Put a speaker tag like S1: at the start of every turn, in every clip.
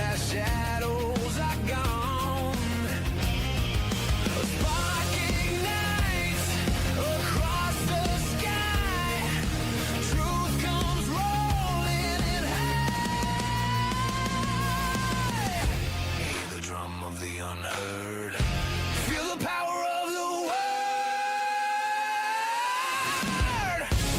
S1: their shadows are gone. A spark ignites across the sky. Truth comes rolling in high. Hear the drum of the unheard. Feel the power of the word.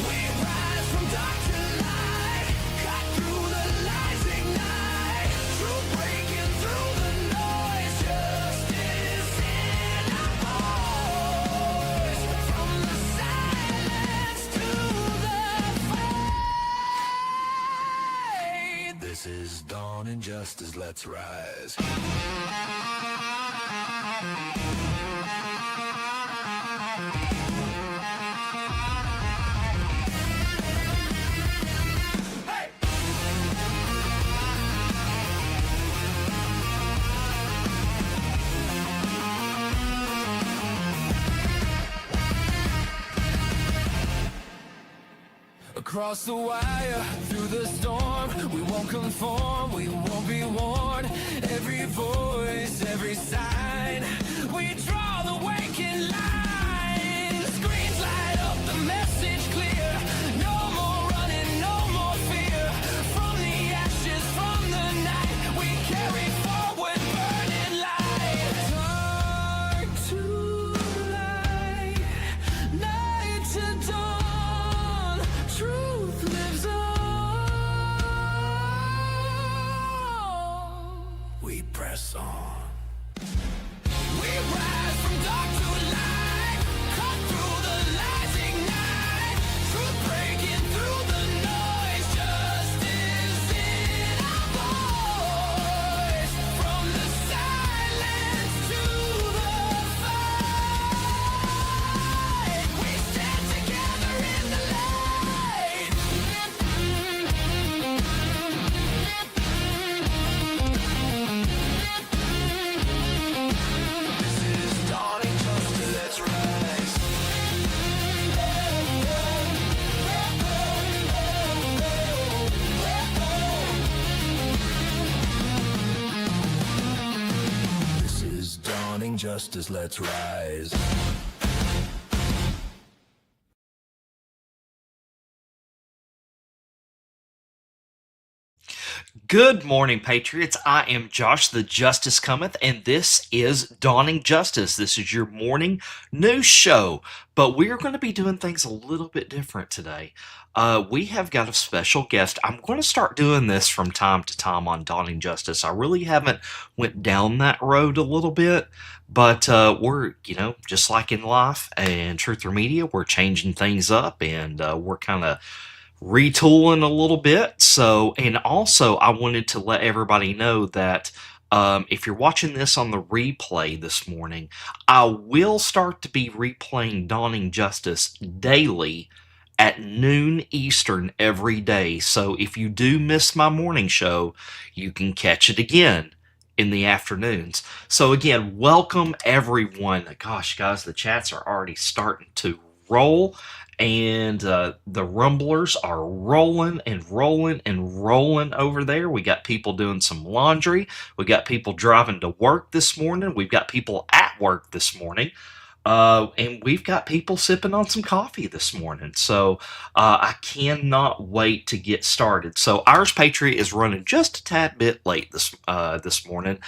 S1: We rise from dark to light. Cut through the lies, ignite. Truth breaking through the noise. Justice in our voice. From the silence to the fight. This is dawn and justice. Let's rise. Across the wire, through the storm, we won't conform, we won't be warned. Every voice, every sign, we draw the waking line. Screens light up, the message clear. No more running, no more fear. From the ashes, from the night, we carry forward burning light. Dark to light, night to dawn. Truth lives on. We press on. We rise from dark to light. Cut through the lies, ignite. Truth breaking through the noise. Justice in our voice. From the silence to the fight. We stand together in the light. This is dawning justice. Let's rise. This is dawning justice. Let's rise.
S2: Good morning, Patriots. I am Josh, the Justice Cometh, and this is Dawning Justice. This is your morning news show, but we are going to be doing things a little bit different today. We have got a special guest. I'm going to start doing this from time to time on Dawning Justice. I really haven't went down that road a little bit, but we're, just like in life and Truth or Media, we're changing things up, and we're kind of retooling a little bit. So, and also I wanted to let everybody know that if you're watching this on the replay this morning, I will start to be replaying Dawning Justice daily at noon Eastern every day. So if you do miss my morning show, you can catch it again in the afternoons. So again, welcome everyone. Gosh, guys, the chats are already starting to roll. And the rumblers are rolling and rolling and rolling over there. We got people doing some laundry. We got people driving to work this morning. We've got people at work this morning. And we've got people sipping on some coffee this morning. So I cannot wait to get started. So ours Patriot is running just a tad bit late this morning.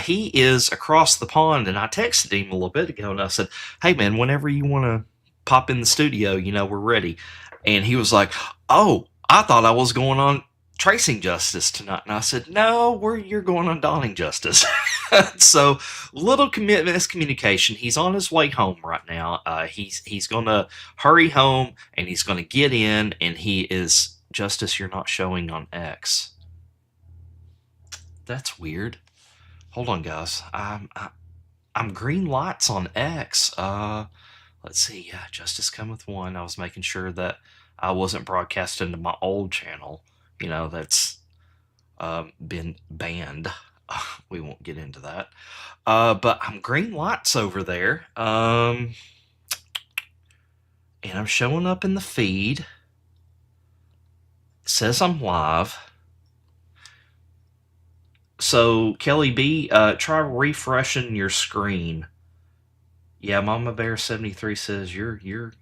S2: He is across the pond, and I texted him a little bit ago, and I said, hey, man, whenever you want to pop in the studio, we're ready. And he was like, oh, I thought I was going on Tracing Justice tonight. And I said, no, you're going on Dawning Justice. So little miscommunication. He's on his way home right now. He's going to hurry home, and he's going to get in, and he is, Justice, you're not showing on X. That's weird. Hold on, guys. I'm green lights on X. Let's see. Yeah, Justice Cometh 1. I was making sure that I wasn't broadcasting to my old channel. That's been banned. We won't get into that. But I'm green lights over there. And I'm showing up in the feed. It says I'm live. So Kelly B, try refreshing your screen. Yeah, Mama Bear 73 says you're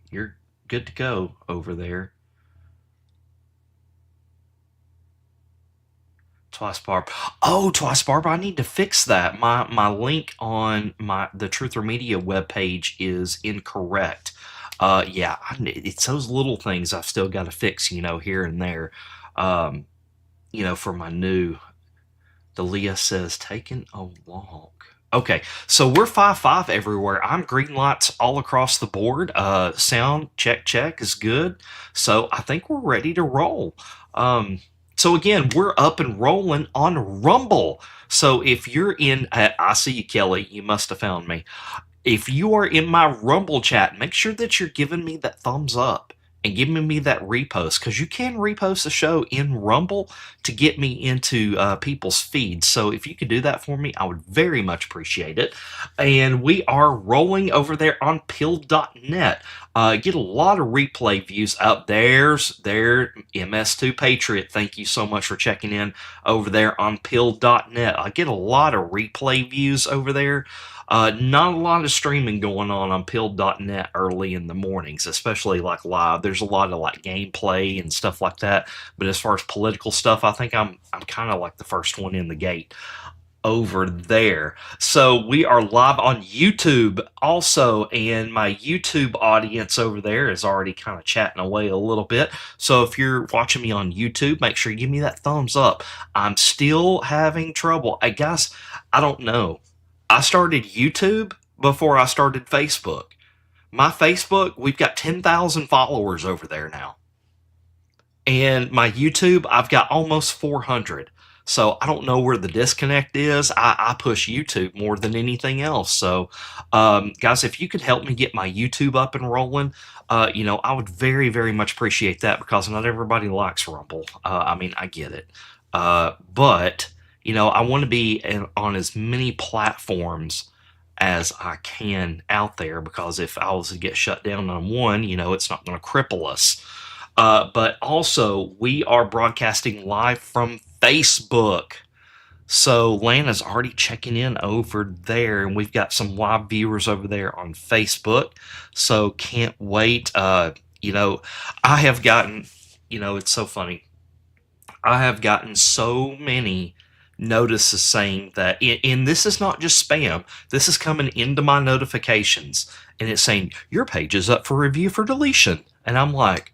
S2: good to go over there. Twice Barb. Oh, Twice Barb, I need to fix that. My link on the Truther Media webpage is incorrect. Yeah, it's those little things I've still got to fix, here and there. Um, for my new. The Leah says taking a walk. Okay, so we're 5-5 everywhere. I'm green lights all across the board. Sound check is good. So I think we're ready to roll. So again, we're up and rolling on Rumble. So if you're in, I see you, Kelly. You must have found me. If you are in my Rumble chat, make sure that you're giving me that thumbs up and giving me that repost, because you can repost the show in Rumble to get me into people's feeds. So if you could do that for me, I would very much appreciate it. And we are rolling over there on pill.net. Get a lot of replay views up there. MS2 Patriot, thank you so much for checking in over there on pill.net. I get a lot of replay views over there. Not a lot of streaming going on pill.net early in the mornings, especially like live. There's a lot of like gameplay and stuff like that. But as far as political stuff, I think I'm kind of like the first one in the gate over there. So we are live on YouTube also, and my YouTube audience over there is already kind of chatting away a little bit. So if you're watching me on YouTube, make sure you give me that thumbs up. I'm still having trouble. Guys, I don't know. I started YouTube before I started Facebook. My Facebook, we've got 10,000 followers over there now. And my YouTube, I've got almost 400. So I don't know where the disconnect is. I push YouTube more than anything else. So, guys, if you could help me get my YouTube up and rolling, I would very, very much appreciate that, because not everybody likes Rumble. I get it. But I want to be on as many platforms as I can out there, because if I was to get shut down on one, it's not going to cripple us. But also, we are broadcasting live from Facebook. So Lana's already checking in over there, and we've got some live viewers over there on Facebook. So can't wait. I have gotten, it's so funny. I have gotten so many notices saying that, and this is not just spam, this is coming into my notifications, and it's saying, your page is up for review for deletion. And I'm like,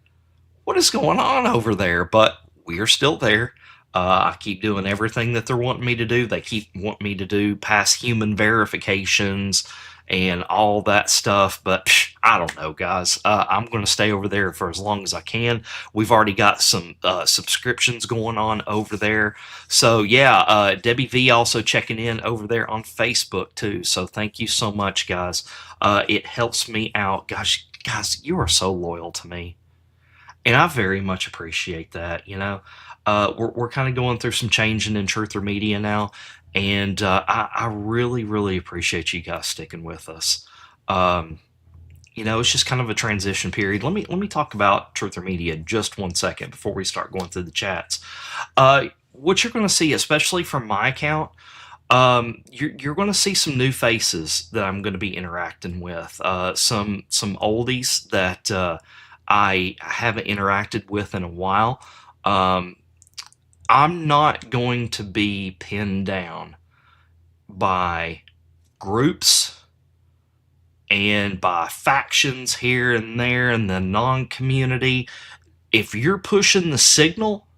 S2: what is going on over there? But we are still there. I keep doing everything that they're wanting me to do. They keep wanting me to do past human verifications and all that stuff. But I don't know, guys. I'm going to stay over there for as long as I can. We've already got some subscriptions going on over there. So, yeah, Debbie V also checking in over there on Facebook, too. So thank you so much, guys. It helps me out. Gosh, guys, you are so loyal to me. And I very much appreciate that, We're kind of going through some changing in Truther Media now, and I really, really appreciate you guys sticking with us. It's just kind of a transition period. Let me talk about Truther Media just 1 second before we start going through the chats. What you're going to see, especially from my account, you're going to see some new faces that I'm going to be interacting with. Some oldies that I haven't interacted with in a while. I'm not going to be pinned down by groups and by factions here and there in the non-community. If you're pushing the signal,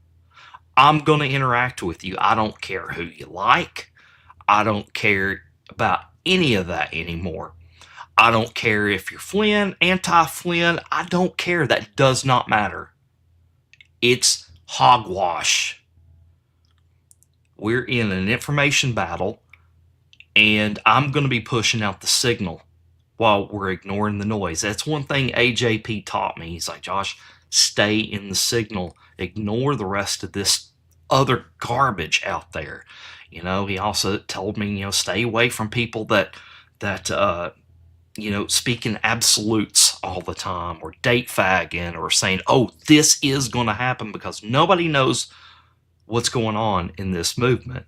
S2: I'm going to interact with you. I don't care who you like. I don't care about any of that anymore. I don't care if you're Flynn, anti-Flynn. I don't care. That does not matter. It's hogwash. We're in an information battle, and I'm going to be pushing out the signal while we're ignoring the noise. That's one thing AJP taught me. He's like, Josh, stay in the signal. Ignore the rest of this other garbage out there. He also told me, stay away from people that speak in absolutes all the time, or date fagging, or saying, oh, this is going to happen, because nobody knows what's going on in this movement.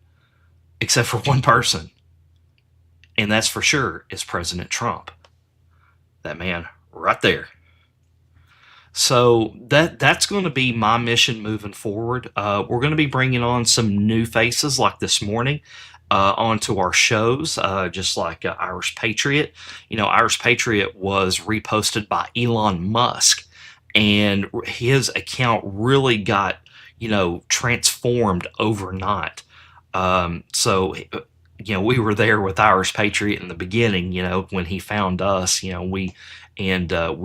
S2: except for one person, and that's for sure is President Trump. That man right there. So that's going to be my mission moving forward. We're going to be bringing on some new faces like this morning onto our shows, just like Irish Patriot. Irish Patriot was reposted by Elon Musk, and his account really got transformed overnight. So we were there with Irish Patriot in the beginning, when he found us, we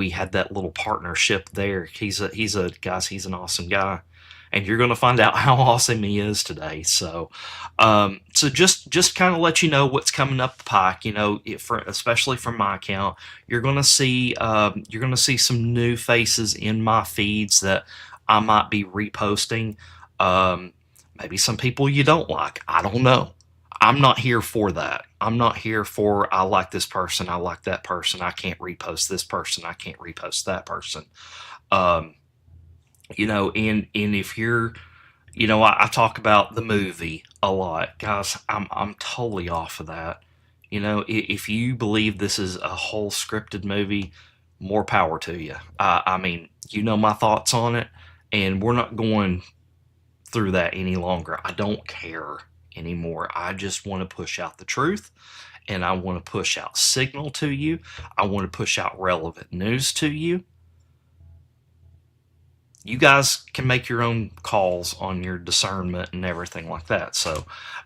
S2: had that little partnership there. He's an awesome guy, and you're going to find out how awesome he is today. So just kind of let you know what's coming up the pike. Especially from my account, you're going to see some new faces in my feeds that I might be reposting. Maybe some people you don't like. I don't know. I'm not here for that. I'm not here for I like this person, I like that person, I can't repost this person, I can't repost that person. And if you're, I talk about the movie a lot, guys. I'm totally off of that. If you believe this is a whole scripted movie, more power to you. I mean, my thoughts on it, and we're not going through that any longer. I don't care anymore. I just want to push out the truth, and I want to push out signal to you. I want to push out relevant news to you. You guys can make your own calls on your discernment and everything like that.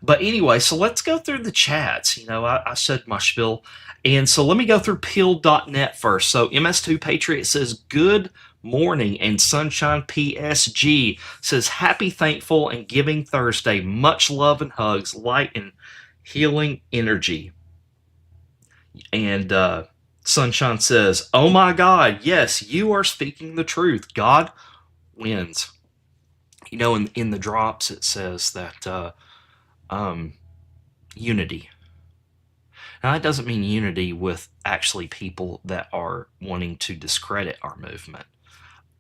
S2: But anyway, so let's go through the chats. I said my spiel, and so let me go through peel.net first. So MS2 Patriot says, good morning, and Sunshine PSG says, happy, thankful, and giving Thursday. Much love and hugs, light and healing energy. And Sunshine says, oh my God, yes, you are speaking the truth. God wins. In the drops it says that unity. Now that doesn't mean unity with actually people that are wanting to discredit our movement.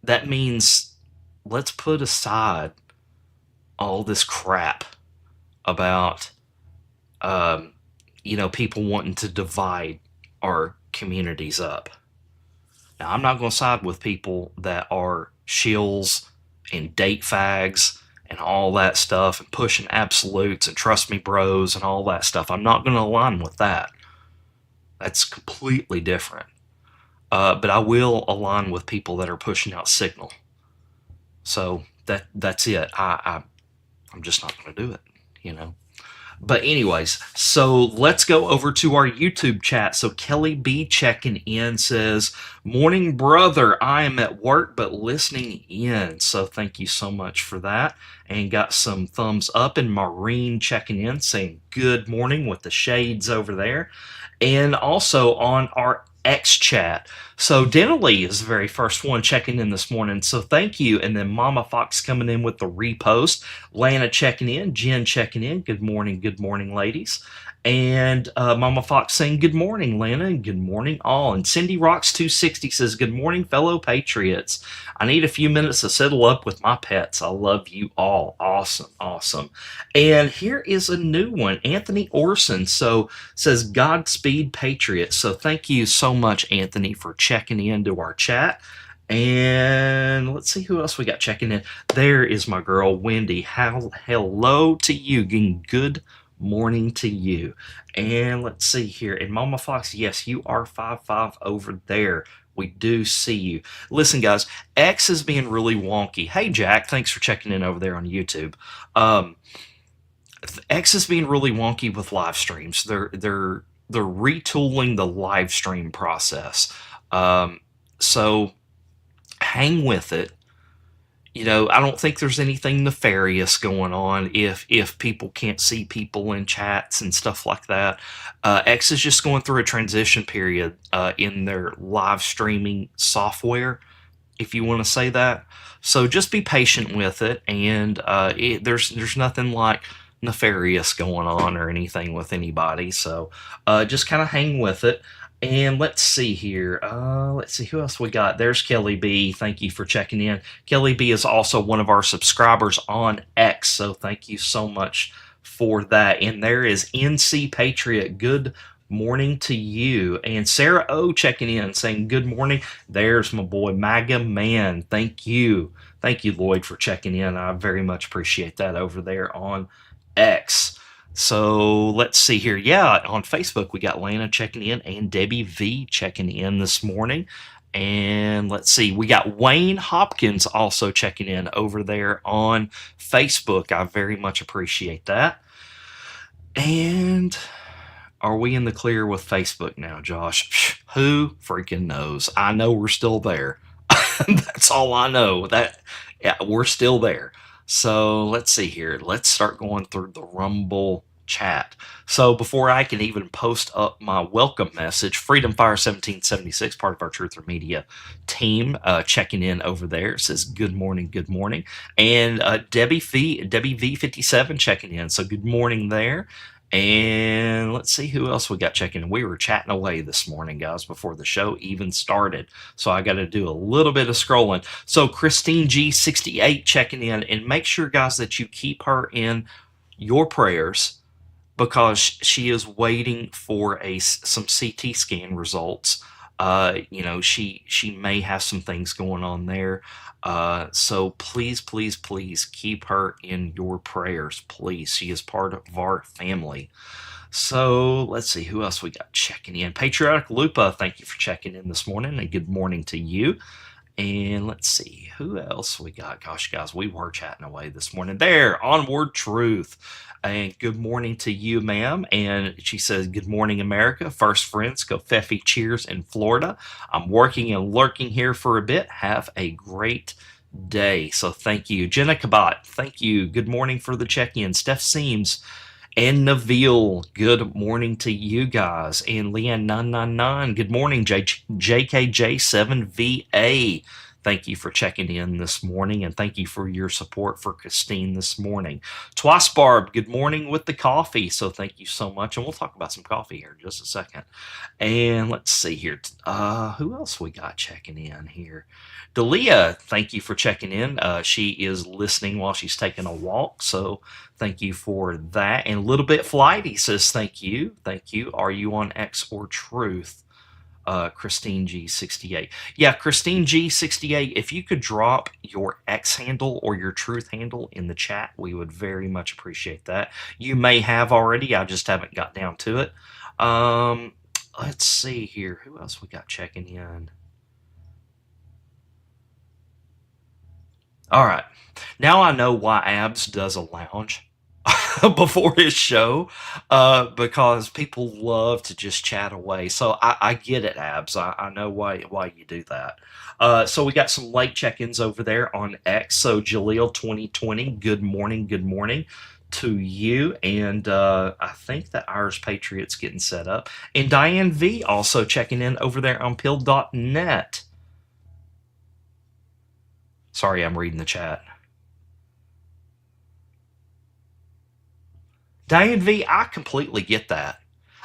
S2: That means let's put aside all this crap about people wanting to divide our communities up. Now, I'm not going to side with people that are shills and date fags and all that stuff and pushing absolutes and trust me bros and all that stuff. I'm not going to align with that. That's completely different. But I will align with people that are pushing out signal. So that's it. I'm just not going to do it, But anyways, so let's go over to our YouTube chat. So Kelly B checking in says, morning, brother. I am at work, but listening in. So thank you so much for that. And got some thumbs up. And Maureen checking in saying, good morning with the shades over there. And also on our X chat. So Denali is the very first one checking in this morning. So thank you. And then Mama Fox coming in with the repost. Lana checking in. Jen checking in. Good morning, ladies. And Mama Fox saying good morning, Lana, and good morning all. And Cindy Rocks 260 says, good morning, fellow Patriots. I need a few minutes to settle up with my pets. I love you all. Awesome. And here is a new one. Anthony Orson says, Godspeed, Patriots. So thank you so much, Anthony, for checking into our chat. And let's see who else we got checking in. There is my girl, Wendy. Hello to you. Good morning to you. And let's see here. And Mama Fox, yes, you are 5'5" over there. We do see you. Listen, guys, X is being really wonky. Hey, Jack, thanks for checking in over there on YouTube. X is being really wonky with live streams. They're retooling the live stream process. So hang with it. I don't think there's anything nefarious going on if people can't see people in chats and stuff like that. X is just going through a transition period in their live streaming software, if you want to say that. So just be patient with it, and there's nothing like nefarious going on or anything with anybody. So just kind of hang with it. And let's see here. Let's see who else we got. There's Kelly B. Thank you for checking in. Kelly B is also one of our subscribers on X. So thank you so much for that. And there is NC Patriot. Good morning to you. And Sarah O checking in saying good morning. There's my boy MAGA Man. Thank you. Thank you, Lloyd, for checking in. I very much appreciate that over there on X. So let's see here. Yeah, on Facebook, we got Lana checking in and Debbie V checking in this morning. And let's see, we got Wayne Hopkins also checking in over there on Facebook. I very much appreciate that. And are we in the clear with Facebook now, Josh? Who freaking knows? I know we're still there. That's all I know. That yeah, we're still there. So let's see here. Let's start going through the Rumble chat. So before I can even post up my welcome message, Freedom Fire 1776, part of our Truther Media team, checking in over there, says good morning, and Debbie V57 checking in. So good morning there. And let's see who else we got checking in. We were chatting away this morning, guys, before the show even started. So I got to do a little bit of scrolling. So Christine G68 checking in, and make sure, guys, that you keep her in your prayers because she is waiting for some CT scan results. She may have some things going on there. So please keep her in your prayers, please. She is part of our family. So let's see who else we got checking in. Patriotic Lupa, thank you for checking in this morning, and good morning to you. And let's see who else we got. Gosh, guys, we were chatting away this morning. There, Onward Truth. And good morning to you, ma'am. And she says, good morning, America. First friends, go Feffy cheers in Florida. I'm working and lurking here for a bit. Have a great day. So thank you. Jenna Kabat, thank you. Good morning for the check-in. Steph Seams and Nabil, good morning to you guys. And Leanne999, good morning. JKJ7VA, thank you for checking in this morning, and thank you for your support for Christine this morning. Twice Barb, good morning with the coffee. So thank you so much, and we'll talk about some coffee here in just a second. And let's see here. Who else we got checking in here? Dalia, thank you for checking in. She is listening while she's taking a walk, so thank you for that. And a little bit flighty says thank you. Thank you. Are you on X or Truth? Christine G68. Yeah, Christine G68, if you could drop your X handle or your Truth handle in the chat, we would very much appreciate that. You may have already. I just haven't got down to it. Let's see here. Who else we got checking in? All right. Now I know why Abs does a lounge before his show, because people love to just chat away. So I get it, Abs. I know why you do that. So we got some late check-ins over there on X. So Jaleel 2020, good morning to you. And I think the Irish Patriot's getting set up. And Diane V also checking in over there on pill.net. Sorry, I'm reading the chat. Diane V, I completely get that.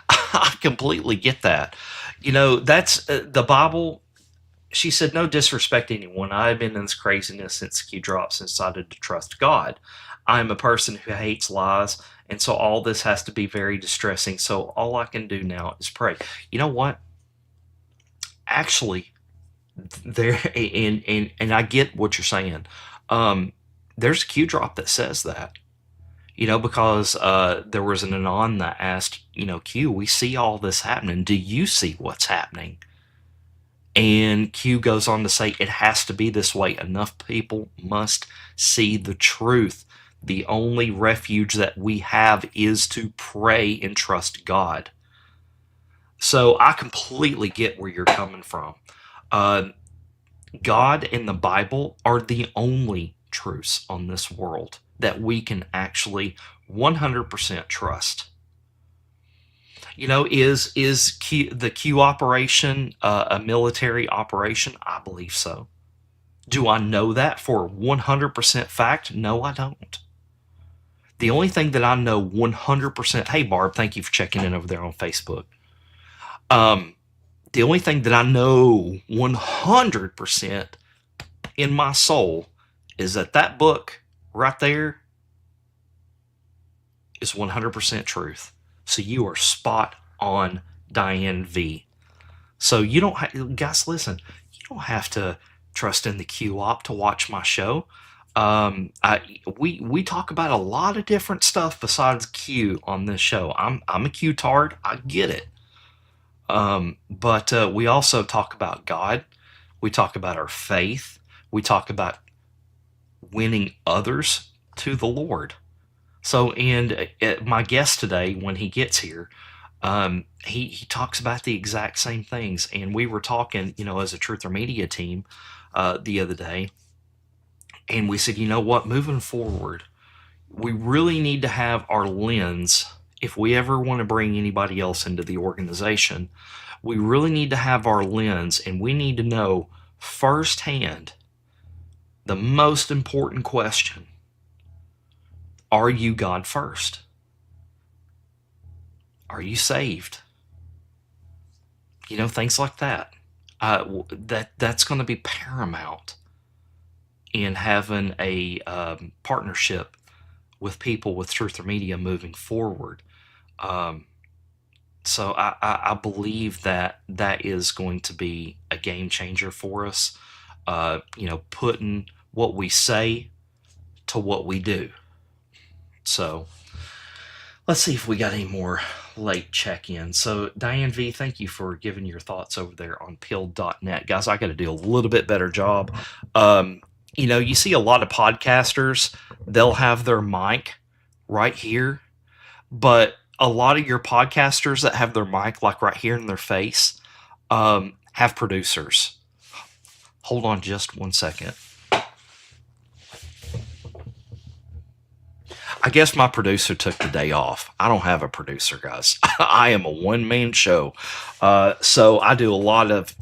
S2: I completely get that. You know, that's the Bible. She said, no disrespect to anyone. I've been in this craziness since Q drops and decided to trust God. I'm a person who hates lies, and so all this has to be very distressing. So all I can do now is pray. You know what? Actually, there and I get what you're saying. There's a Q drop that says that. You know, because there was an anon that asked, you know, Q, we see all this happening. Do you see what's happening? And Q goes on to say, it has to be this way. Enough people must see the truth. The only refuge that we have is to pray and trust God. So I completely get where you're coming from. God and the Bible are the only truths on this world that we can actually 100% trust. You know, is the Q operation a military operation? I believe so. Do I know that for 100% fact? No, I don't. The only thing that I know 100%, hey Barb, thank you for checking in over there on Facebook. The only thing that I know 100% in my soul is that book right there is 100% truth. So you are spot on, Diane V. So you don't, guys, listen, you don't have to trust in the Q-op to watch my show. We talk about a lot of different stuff besides Q on this show. I'm a Q-tard. I get it. But we also talk about God. We talk about our faith. We talk about winning others to the Lord. So, and my guest today, when he gets here, he talks about the exact same things. And we were talking, as a Truther Media team the other day, and we said, you know what, moving forward, we really need to have our lens. If we ever want to bring anybody else into the organization, we really need to have our lens, and we need to know firsthand the most important question: are you God first? Are you saved? Things like that. That's going to be paramount in having a partnership with people with Truther Media moving forward. So I believe that is going to be a game changer for us. Putting what we say to what we do. So let's see if we got any more late check-in. So Diane V, thank you for giving your thoughts over there on pilled.net. Guys, I got to do a little bit better job. You see a lot of podcasters, they'll have their mic right here, but a lot of your podcasters that have their mic like right here in their face have producers. Hold on just one second. I guess my producer took the day off. I don't have a producer, guys. I am a one-man show. So I do a lot of,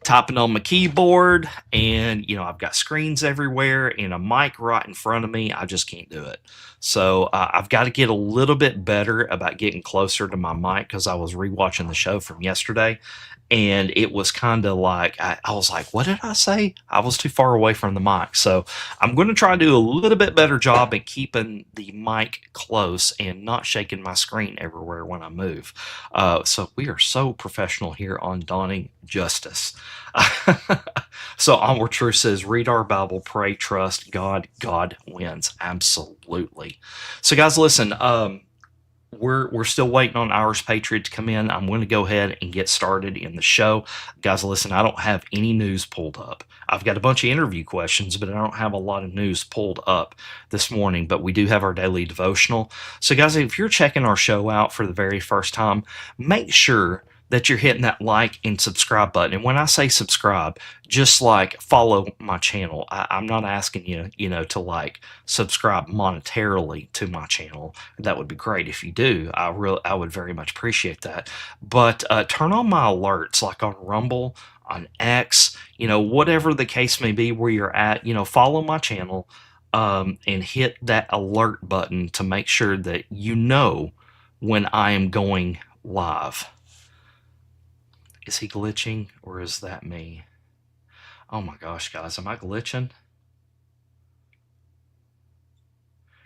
S2: typing on my keyboard, and, I've got screens everywhere and a mic right in front of me. I just can't do it. So I've got to get a little bit better about getting closer to my mic, because I was rewatching the show from yesterday, and it was kind of like, I was like, what did I say? I was too far away from the mic. So I'm going to try to do a little bit better job at keeping the mic close and not shaking my screen everywhere when I move. So we are so professional here on Dawning Justice. So Onward Truth says, read our Bible, pray, trust God. God wins. Absolutely. So guys, listen, we're still waiting on Irish Patriot to come in. I'm going to go ahead and get started in the show. Guys, listen, I don't have any news pulled up. I've got a bunch of interview questions, but I don't have a lot of news pulled up this morning. But we do have our daily devotional. So guys, if you're checking our show out for the very first time, make sure that you're hitting that like and subscribe button. And when I say subscribe, just like follow my channel. I'm not asking you, to like subscribe monetarily to my channel. That would be great if you do. I would very much appreciate that. But turn on my alerts, like on Rumble, on X, whatever the case may be where you're at. Follow my channel and hit that alert button to make sure that when I am going live. Is he glitching, or is that me? Oh my gosh, guys, am I glitching?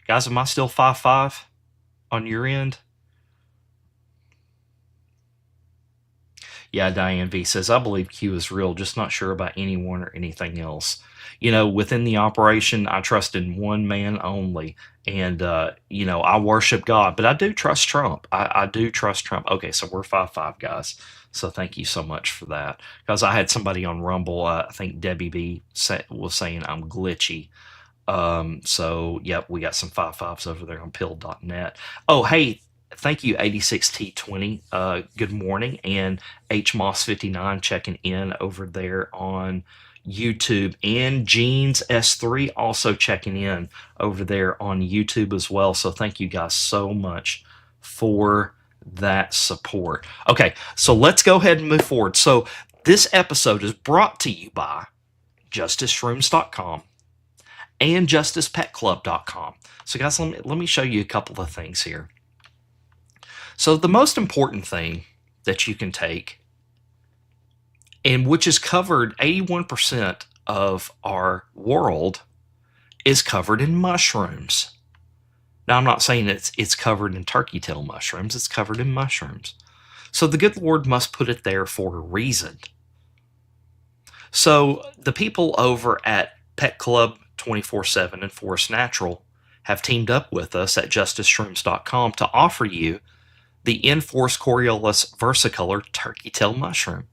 S2: Guys, am I still 5'5" on your end? Yeah, Diane V says, I believe Q is real, just not sure about anyone or anything else. Within the operation, I trust in one man only. And, I worship God, but I do trust Trump. I do trust Trump. Okay, so we're 5'5", guys. So thank you so much for that. Because I had somebody on Rumble, I think Debbie B was saying I'm glitchy. So, yep, we got some 5'5s over there on pill.net. Oh, hey, thank you, 86T20. Good morning. And HMOS59 checking in over there on YouTube, and Jeans S3 also checking in over there on YouTube as well. So thank you guys so much for that support. Okay, so let's go ahead and move forward. So this episode is brought to you by justiceshrooms.com and justicepetclub.com. So guys, let me show you a couple of things here. So the most important thing that you can take, and which is covered, 81% of our world is covered in mushrooms. Now, I'm not saying it's covered in turkey tail mushrooms. It's covered in mushrooms. So the good Lord must put it there for a reason. So the people over at Pet Club 24/7 and Forest Natural have teamed up with us at justiceshrooms.com to offer you the Enforce Coriolis versicolor turkey tail mushroom.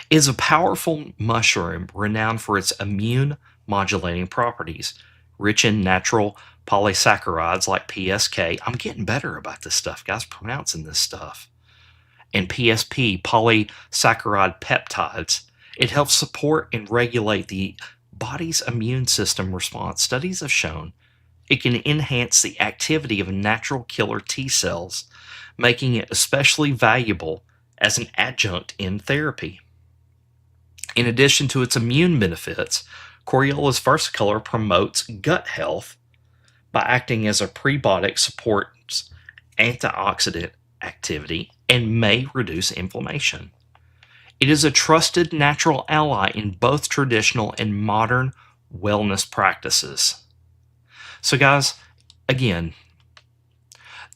S2: It is a powerful mushroom renowned for its immune modulating properties, rich in natural polysaccharides like PSK. I'm getting better about this stuff, guys, pronouncing this stuff. And PSP, polysaccharide peptides. It helps support and regulate the body's immune system response. Studies have shown it can enhance the activity of natural killer T cells, making it especially valuable as an adjunct in therapy. In addition to its immune benefits, Coriolis versicolor promotes gut health by acting as a prebiotic, supports antioxidant activity, and may reduce inflammation. It is a trusted natural ally in both traditional and modern wellness practices. So, guys, again,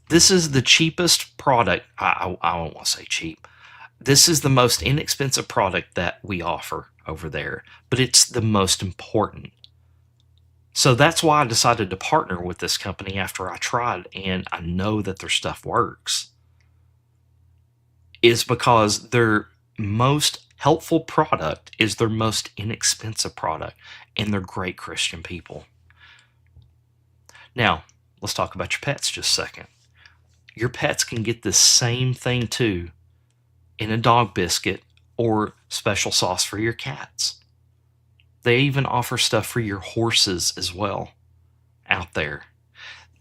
S2: this is the cheapest product. I don't want to say cheap. This is the most inexpensive product that we offer over there, but it's the most important. So that's why I decided to partner with this company after I tried, and I know that their stuff works. Is because their most helpful product is their most inexpensive product, and they're great Christian people. Now, let's talk about your pets just a second. Your pets can get the same thing too in a dog biscuit or special sauce for your cats. They even offer stuff for your horses as well out there.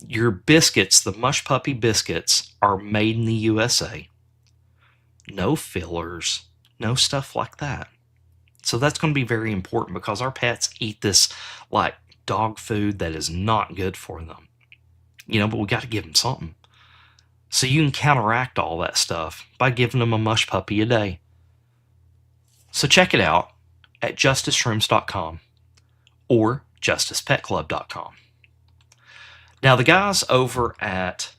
S2: Your biscuits, the Mush Puppy biscuits, are made in the USA. No fillers, no stuff like that. So that's going to be very important because our pets eat this like dog food that is not good for them. But we got to give them something. So you can counteract all that stuff by giving them a Mush Puppy a day. So check it out at justiceshrooms.com or justicepetclub.com. Now, the guys over at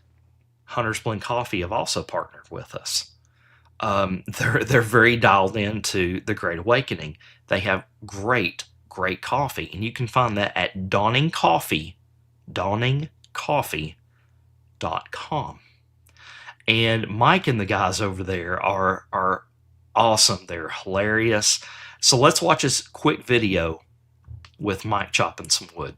S2: Hunter's Blend Coffee have also partnered with us. They're very dialed into the Great Awakening. They have great coffee, and you can find that at dawningcoffee.com. And Mike and the guys over there are awesome. They're hilarious. So let's watch this quick video with Mike chopping some wood.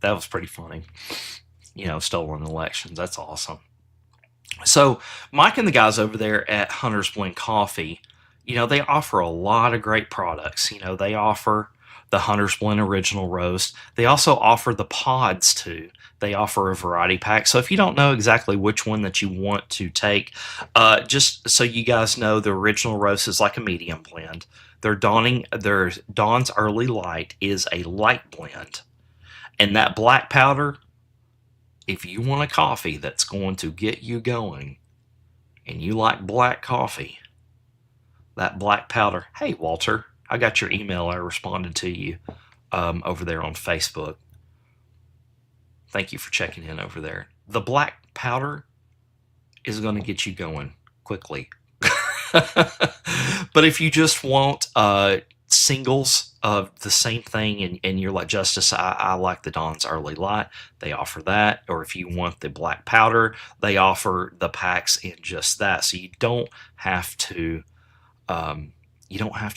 S2: That was pretty funny. Stolen elections. That's awesome. So Mike and the guys over there at Hunter's Blend Coffee, they offer a lot of great products. They offer the Hunter's Blend Original Roast. They also offer the pods too. They offer a variety pack. So if you don't know exactly which one that you want to take, just so you guys know, the Original Roast is like a medium blend. Their Dawn's Early Light is a light blend. And that black powder, if you want a coffee that's going to get you going and you like black coffee, that black powder. Hey, Walter, I got your email. I responded to you over there on Facebook. Thank you for checking in over there. The black powder is going to get you going quickly. But if you just want singles of the same thing and you're like, Justice, I like the Dawn's Early Light, they offer that. Or if you want the black powder, they offer the packs in just that. So you don't have to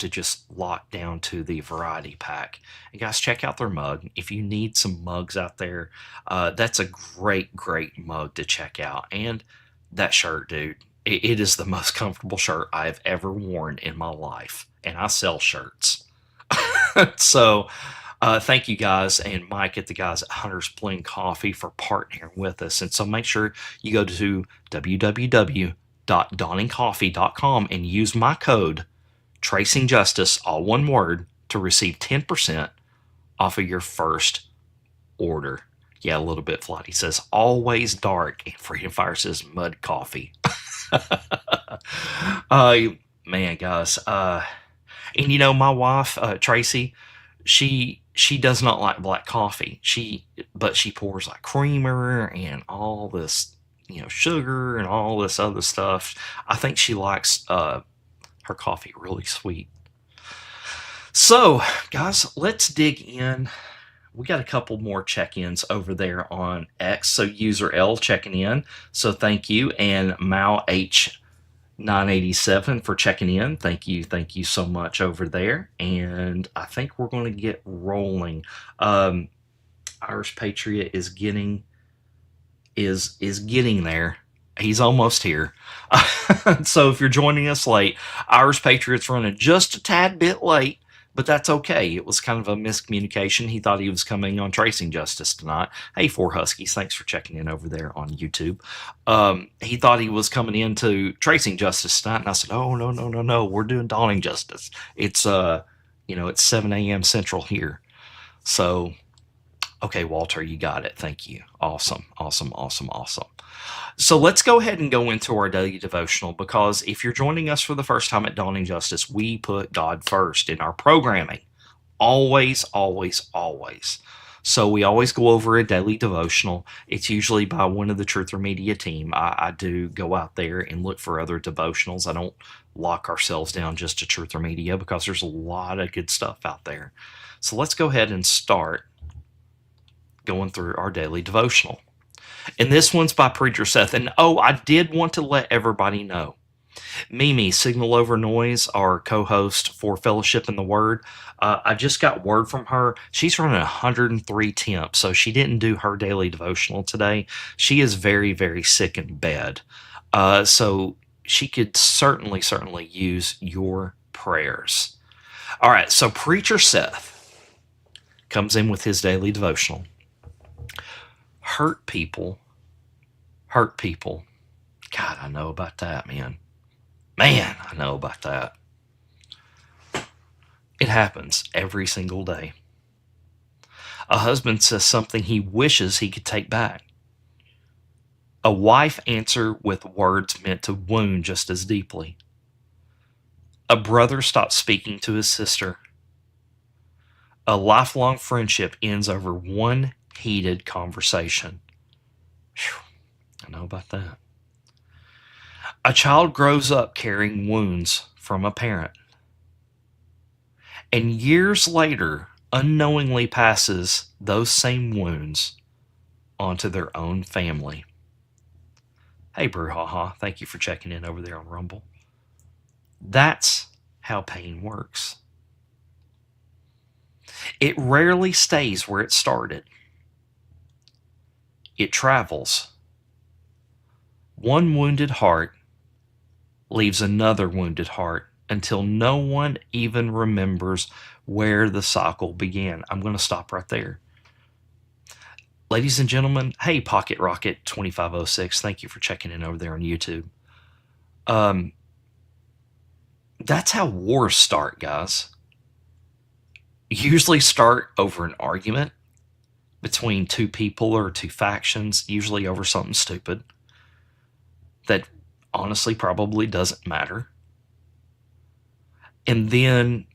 S2: just lock down to the variety pack. And guys, check out their mug. If you need some mugs out there, that's a great mug to check out. And that shirt, dude, it is the most comfortable shirt I've ever worn in my life. And I sell shirts. So thank you guys and Mike at the guys at Hunter's Blend Coffee for partnering with us. And so make sure you go to www.dawningcoffee.com and use my code Tracing Justice, all one word, to receive 10% off of your first order. Yeah, a little bit flighty. Says always dark, and Freedom Fire says mud coffee. uh, man, guys. And my wife, Tracy, she does not like black coffee. But she pours like creamer and all this, sugar and all this other stuff. I think she likes her coffee really sweet. So, guys, let's dig in. We got a couple more check-ins over there on X. So user L checking in. So thank you. And Mao H987 for checking in. Thank you so much over there. And I think we're going to get rolling. Irish Patriot is getting there. He's almost here. So if you're joining us late, Irish Patriot's running just a tad bit late. But that's okay. It was kind of a miscommunication. He thought he was coming on Tracing Justice tonight. Hey, Four Huskies, thanks for checking in over there on YouTube. He thought he was coming into Tracing Justice tonight, and I said, "Oh, no. We're doing Dawning Justice. It's it's 7 a.m. Central here." So, okay, Walter, you got it. Thank you. Awesome. So let's go ahead and go into our daily devotional, because if you're joining us for the first time at Dawning Justice, we put God first in our programming. Always. So we always go over a daily devotional. It's usually by one of the Truther Media team. I do go out there and look for other devotionals. I don't lock ourselves down just to Truther Media, because there's a lot of good stuff out there. So let's go ahead and start going through our daily devotional. And this one's by Preacher Seth. And I did want to let everybody know, Mimi, Signal Over Noise, our co-host for Fellowship in the Word, I just got word from her. She's running 103 temps, so she didn't do her daily devotional today. She is very, very sick in bed. So she could certainly use your prayers. All right, so Preacher Seth comes in with his daily devotional. Hurt people. God, I know about that, man. I know about that. It happens every single day. A husband says something he wishes he could take back. A wife answers with words meant to wound just as deeply. A brother stops speaking to his sister. A lifelong friendship ends over one heated conversation. Whew, I know about that. A child grows up carrying wounds from a parent, and years later unknowingly passes those same wounds onto their own family. Hey, Brouhaha, thank you for checking in over there on Rumble. That's how pain works. It rarely stays where it started. It travels. One wounded heart leaves another wounded heart until no one even remembers where the cycle began. I'm going to stop right there. Ladies and gentlemen, hey, Pocket Rocket 2506, thank you for checking in over there on YouTube. That's how wars start, guys. Usually start over an argument between two people or two factions, usually over something stupid that honestly probably doesn't matter. And then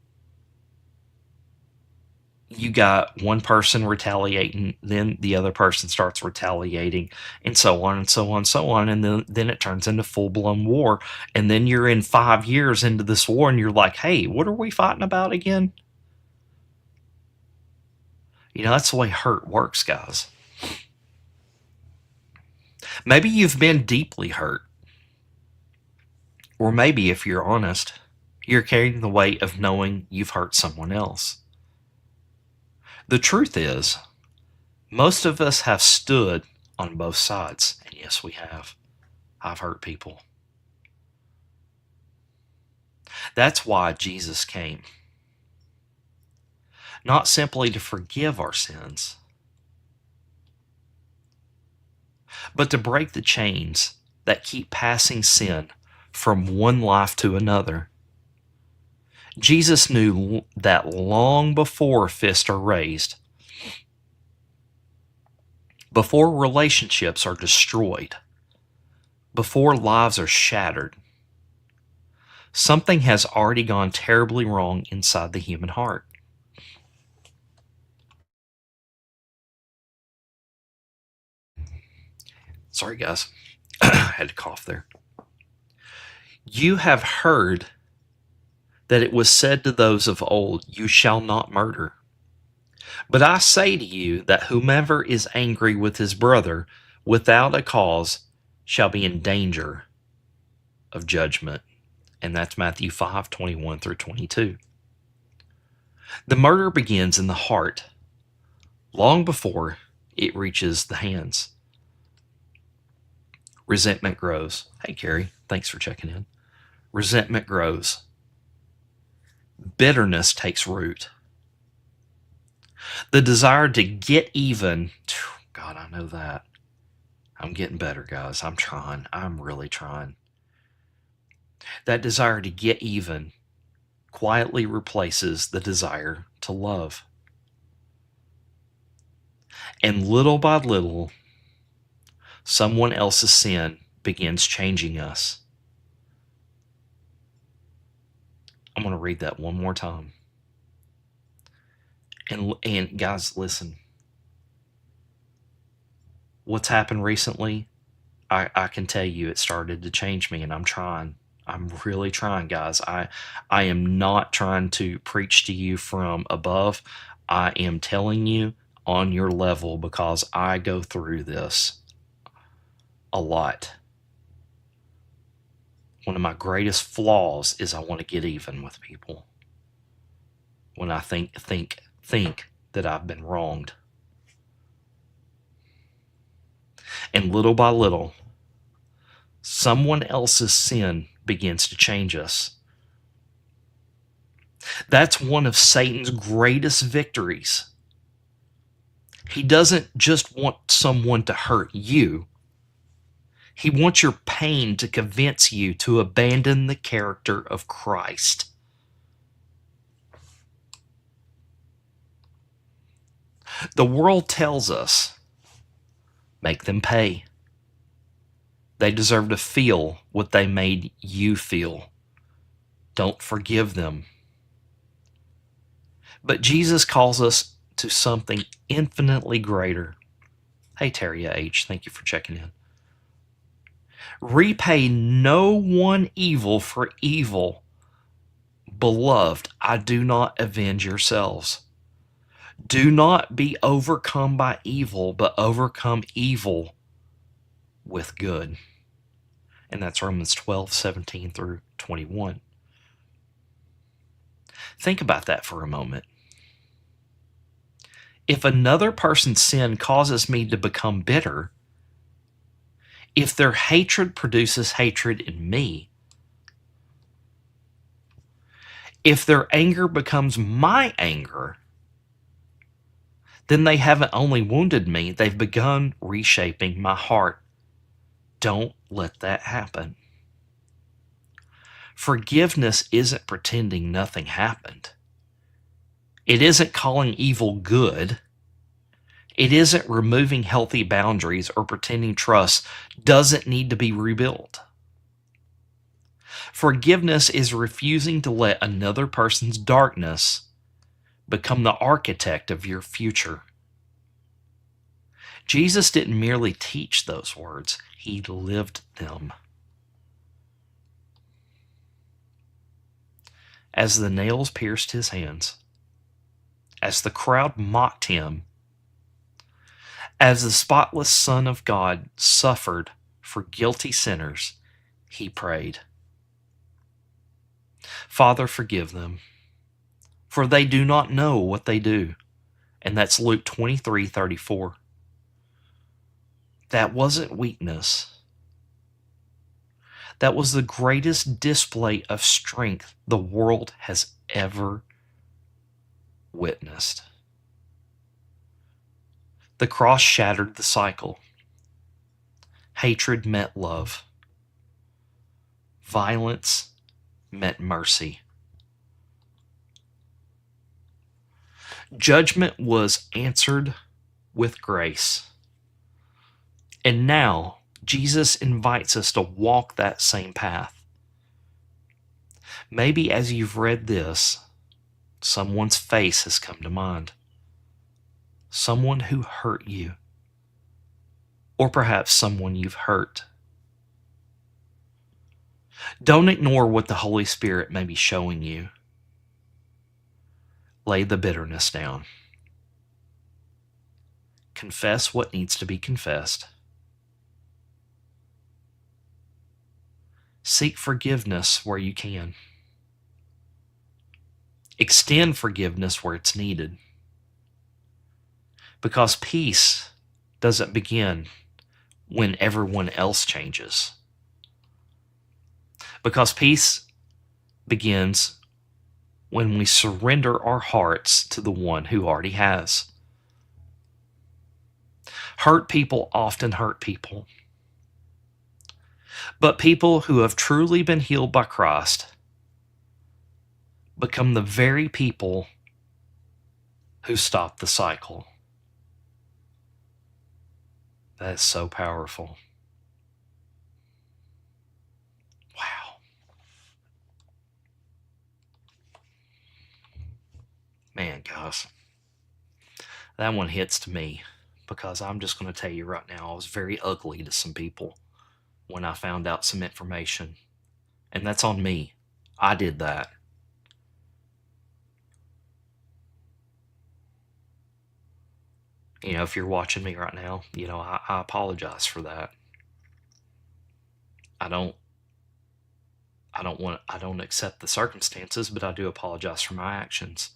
S2: you got one person retaliating, then the other person starts retaliating, and so on and so on and so on. And then it turns into full-blown war. And then you're in 5 years into this war, and you're like, hey, what are we fighting about again? That's the way hurt works, guys. Maybe you've been deeply hurt. Or maybe, if you're honest, you're carrying the weight of knowing you've hurt someone else. The truth is, most of us have stood on both sides. And yes, we have. I've hurt people. That's why Jesus came. Not simply to forgive our sins, but to break the chains that keep passing sin from one life to another. Jesus knew that long before fists are raised, before relationships are destroyed, before lives are shattered, something has already gone terribly wrong inside the human heart. Sorry, guys. I had to cough there. You have heard that it was said to those of old, "You shall not murder." But I say to you that whomever is angry with his brother without a cause shall be in danger of judgment. And that's Matthew 5:21 through 22. The murder begins in the heart long before it reaches the hands. Resentment grows. Hey, Carrie, thanks for checking in. Resentment grows. Bitterness takes root. The desire to get even. God, I know that. I'm getting better, guys. I'm trying. I'm really trying. That desire to get even quietly replaces the desire to love. And little by little, someone else's sin begins changing us. I'm going to read that one more time. And guys, listen. What's happened recently, I can tell you it started to change me, and I'm trying. I'm really trying, guys. I am not trying to preach to you from above. I am telling you on your level because I go through this a lot. One of my greatest flaws is I want to get even with people when I think that I've been wronged. And little by little, someone else's sin begins to change us. That's one of Satan's greatest victories. He doesn't just want someone to hurt you. He wants your pain to convince you to abandon the character of Christ. The world tells us, make them pay. They deserve to feel what they made you feel. Don't forgive them. But Jesus calls us to something infinitely greater. Hey, Taria H., thank you for checking in. Repay no one evil for evil. Beloved, I do not avenge yourselves. Do not be overcome by evil, but overcome evil with good. And that's Romans 12:17 through 21. Think about that for a moment. If another person's sin causes me to become bitter, if their hatred produces hatred in me, if their anger becomes my anger, then they haven't only wounded me, they've begun reshaping my heart. Don't let that happen. Forgiveness isn't pretending nothing happened. It isn't calling evil good. It isn't removing healthy boundaries or pretending trust doesn't need to be rebuilt. Forgiveness is refusing to let another person's darkness become the architect of your future. Jesus didn't merely teach those words, he lived them. As the nails pierced his hands, as the crowd mocked him, as the spotless Son of God suffered for guilty sinners, he prayed, Father, forgive them, for they do not know what they do. And that's Luke 23:34. That wasn't weakness. That was the greatest display of strength the world has ever witnessed. The cross shattered the cycle. Hatred met love. Violence met mercy. Judgment was answered with grace. And now Jesus invites us to walk that same path. Maybe as you've read this, someone's face has come to mind. Someone who hurt you. Or perhaps someone you've hurt. Don't ignore what the Holy Spirit may be showing you. Lay the bitterness down. Confess what needs to be confessed. Seek forgiveness where you can. Extend forgiveness where it's needed. Because peace doesn't begin when everyone else changes. Because peace begins when we surrender our hearts to the one who already has. Hurt people often hurt people. But people who have truly been healed by Christ become the very people who stop the cycle. That is so powerful. Wow. Man, guys, that one hits to me because I'm just going to tell you right now, I was very ugly to some people when I found out some information. And that's on me. I did that. You know, if you're watching me right now, you know, I apologize for that. I don't accept the circumstances, but I do apologize for my actions.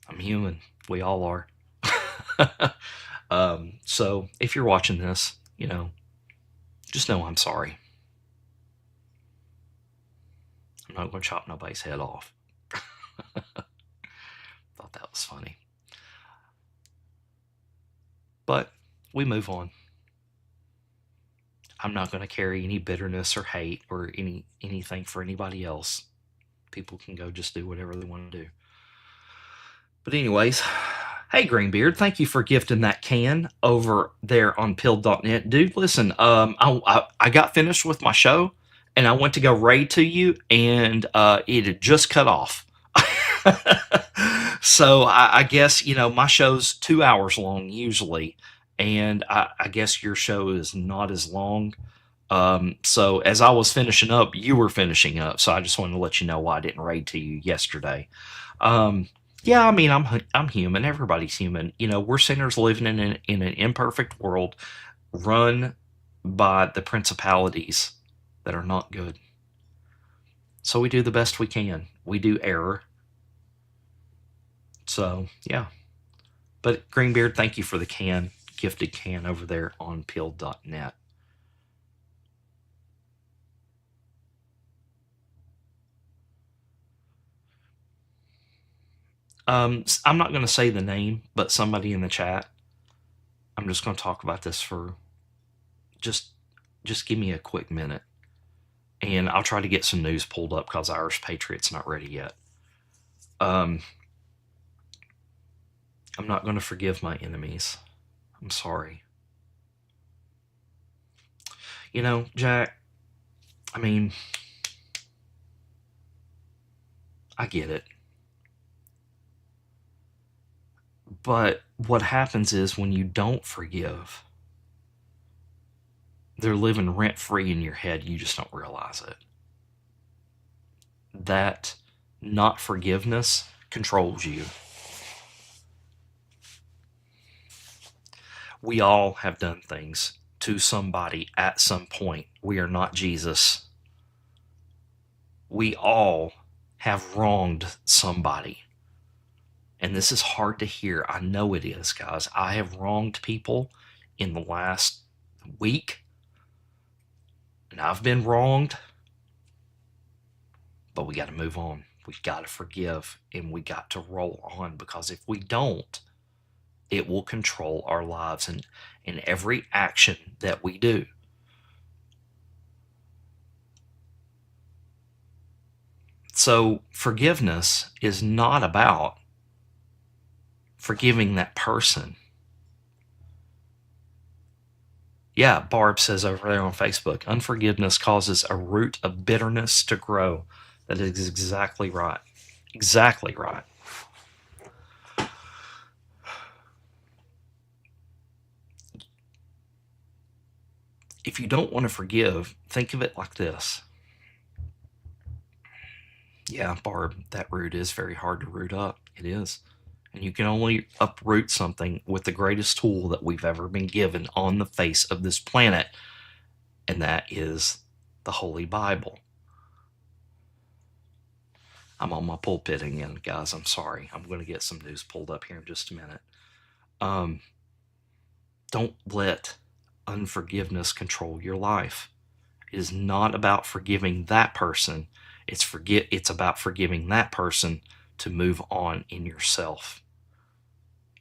S2: I'm human. We all are. So if you're watching this, you know, just know I'm sorry. I'm not going to chop nobody's head off. Thought that was funny. But we move on. I'm not going to carry any bitterness or hate or anything for anybody else. People can go just do whatever they want to do. But anyways, hey Greenbeard, thank you for gifting that can over there on pilled.net. Dude, listen, I got finished with my show and I went to go raid to you and it had just cut off. So I guess, you know, my show's 2 hours long usually, and I guess your show is not as long. So as I was finishing up, you were finishing up. So I just wanted to let you know why I didn't raid to you yesterday. Yeah, I mean, I'm human. Everybody's human. You know, we're sinners living in an imperfect world run by the principalities that are not good. So we do the best we can. We do error. So, yeah. But Greenbeard, thank you for the can, gifted can over there on pilled.net. I'm not going to say the name, but somebody in the chat. I'm just going to talk about this for just give me a quick minute. And I'll try to get some news pulled up because Irish Patriot's not ready yet. I'm not going to forgive my enemies. I'm sorry. You know, Jack, I mean, I get it. But what happens is when you don't forgive, they're living rent-free in your head. You just don't realize it. That not forgiveness controls you. We all have done things to somebody at some point. We are not Jesus. We all have wronged somebody. And this is hard to hear. I know it is, guys. I have wronged people in the last week. And I've been wronged. But we got to move on. We got to forgive. And we got to roll on. Because if we don't, it will control our lives and in every action that we do. So forgiveness is not about forgiving that person. Yeah, Barb says over there on Facebook, unforgiveness causes a root of bitterness to grow. That is exactly right. Exactly right. If you don't want to forgive, think of it like this. Yeah, Barb, that root is very hard to root up. It is. And you can only uproot something with the greatest tool that we've ever been given on the face of this planet, and that is the Holy Bible. I'm on my pulpit again, guys. I'm sorry. I'm going to get some news pulled up here in just a minute. Don't let unforgiveness control your life. It is not about forgiving that person. It's about forgiving that person to move on in yourself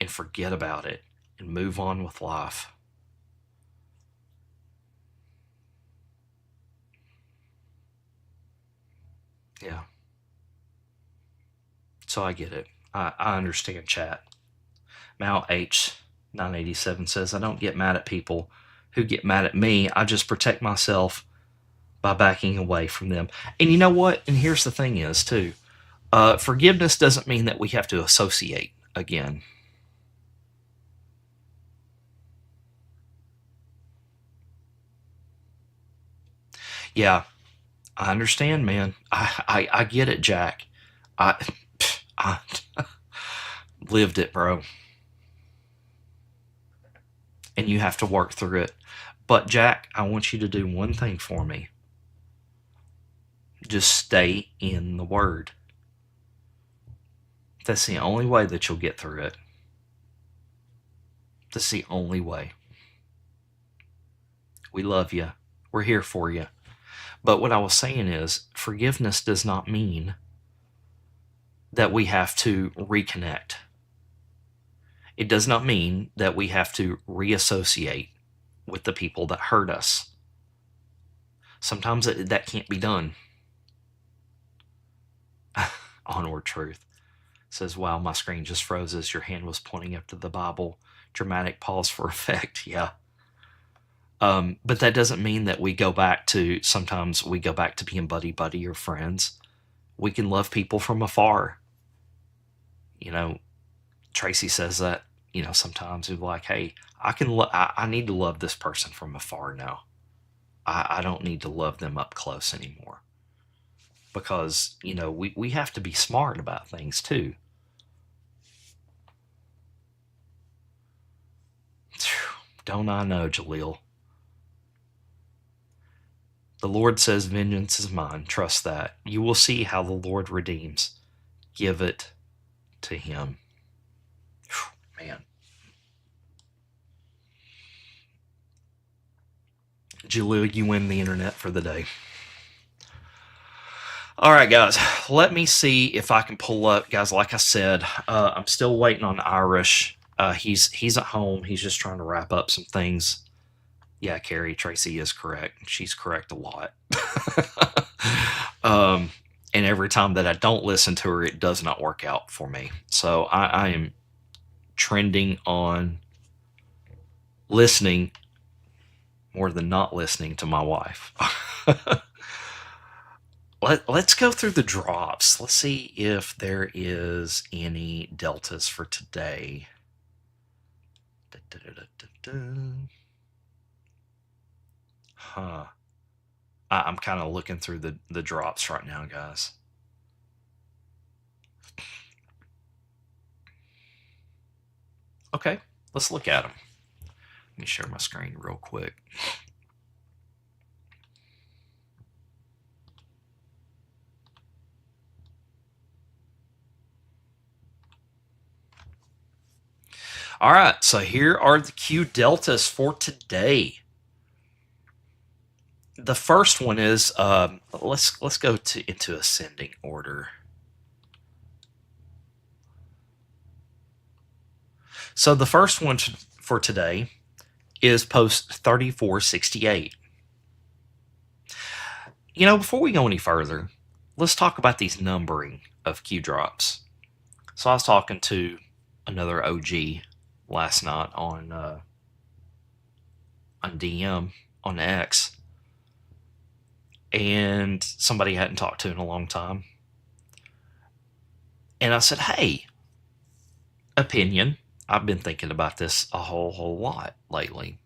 S2: and forget about it and move on with life. Yeah. So I get it. I understand, chat. Mal H 987 says, I don't get mad at people who get mad at me. I just protect myself by backing away from them. And you know what? And here's the thing is, too. Forgiveness doesn't mean that we have to associate again. Yeah, I understand, man. I get it, Jack. I lived it, bro. And you have to work through it. But, Jack, I want you to do one thing for me. Just stay in the Word. That's the only way that you'll get through it. That's the only way. We love you. We're here for you. But what I was saying is, forgiveness does not mean that we have to reconnect. It does not mean that we have to reassociate with the people that hurt us. Sometimes that can't be done. Onward Truth says, wow, my screen just froze as your hand was pointing up to the Bible. Dramatic pause for effect. Yeah. But that doesn't mean that sometimes we go back to being buddy-buddy or friends. We can love people from afar. You know, Tracy says that, sometimes we're like, hey, I need to love this person from afar now. I don't need to love them up close anymore. Because, we have to be smart about things too. Don't I know, Jaleel? The Lord says, vengeance is mine. Trust that. You will see how the Lord redeems. Give it to him. Whew, man. Jaleel, you win the internet for the day. All right, guys. Let me see if I can pull up, guys. Like I said, I'm still waiting on Irish. He's at home. He's just trying to wrap up some things. Yeah, Carrie, Tracy is correct. She's correct a lot. And every time that I don't listen to her, it does not work out for me. So I am trending on listening more than not listening to my wife. Let's go through the drops. Let's see if there is any deltas for today. Huh. I'm kind of looking through the drops right now, guys. Okay, let's look at them. Let me share my screen real quick. All right, so here are the Q deltas for today. The first one is let's go into ascending order. So the first one for today is post 3468. Before we go any further, let's talk about these numbering of Q drops. So I was talking to another OG last night on DM on X, and somebody I hadn't talked to in a long time. And I said, "Hey, opinion. I've been thinking about this a whole lot lately.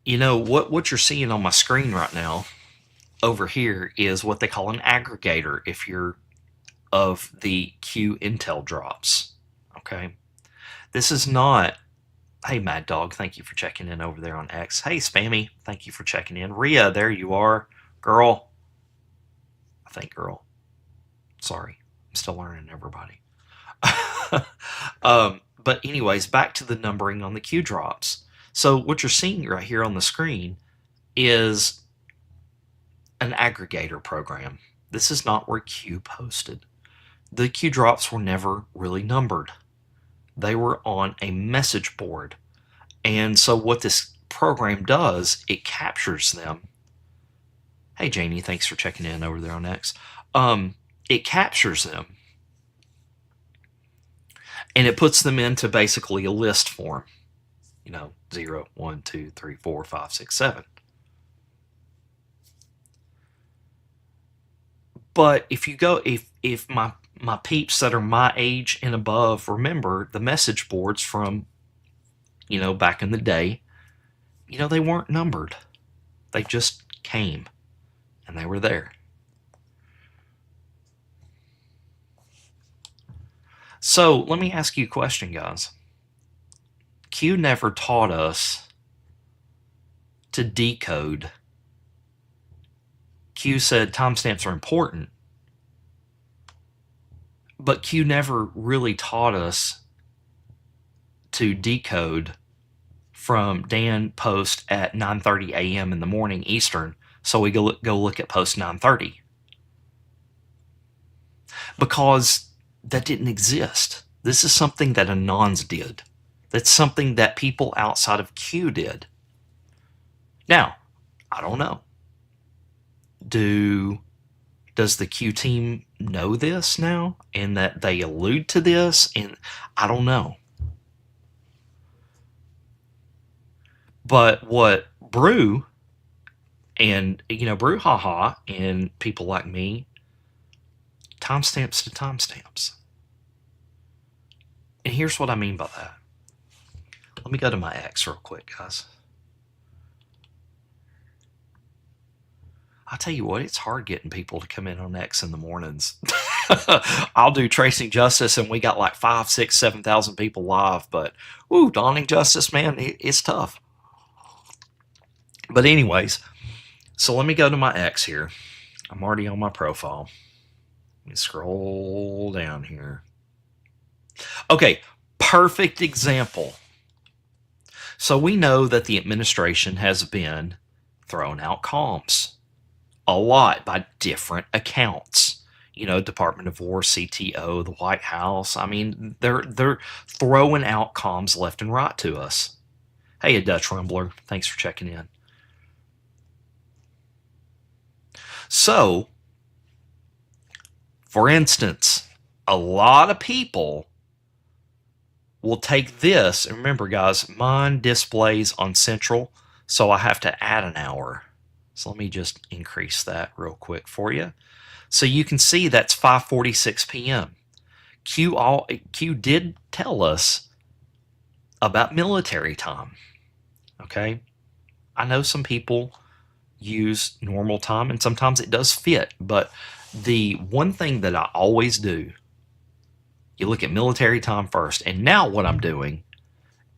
S2: You know what you're seeing on my screen right now over here is what they call an aggregator if you're of the Q Intel drops. Okay, this is not. Hey, Mad Dog, thank you for checking in over there on X. Hey, Spammy, thank you for checking in. Rhea, there you are, girl. I think girl. Sorry, I'm still learning everybody. But anyways, back to the numbering on the Q drops. So what you're seeing right here on the screen is an aggregator program. This is not where Q posted. The Q drops were never really numbered. They were on a message board. And so what this program does, it captures them. Hey, Janie, thanks for checking in over there on X. It captures them, and it puts them into basically a list form. 0, 1, 2, 3, 4, 5, 6, 7. But if you go, if my peeps that are my age and above remember the message boards from, back in the day, they weren't numbered. They just came, and they were there. So let me ask you a question, guys. Q never taught us to decode. Q said timestamps are important, but Q never really taught us to decode from Dan post at 9:30 a.m. in the morning Eastern, so we go look at post 9:30. Because that didn't exist. This is something that Anons did. That's something that people outside of Q did. Now, I don't know. Does the Q team know this now and that they allude to this? And I don't know. But what Brew and, Brouhaha and people like me, timestamps to timestamps. And here's what I mean by that. Let me go to my X real quick, guys. I'll tell you what, it's hard getting people to come in on X in the mornings. I'll do Tracing Justice, and we got like 5, 6, 7,000 people live. But, Dawning Justice, man, it's tough. But anyways, so let me go to my X here. I'm already on my profile. Let me scroll down here. Okay, perfect example. So we know that the administration has been throwing out comms a lot by different accounts. Department of War, CTO, the White House. I mean, they're throwing out comms left and right to us. Hey, a Dutch Rumbler, thanks for checking in. So, for instance, a lot of people will take this, and remember, guys, mine displays on Central, so I have to add an hour. So let me just increase that real quick for you. So you can see that's 5:46 p.m. Q did tell us about military time. Okay? I know some people use normal time, and sometimes it does fit, but the one thing that I always do, you look at military time first. And now what I'm doing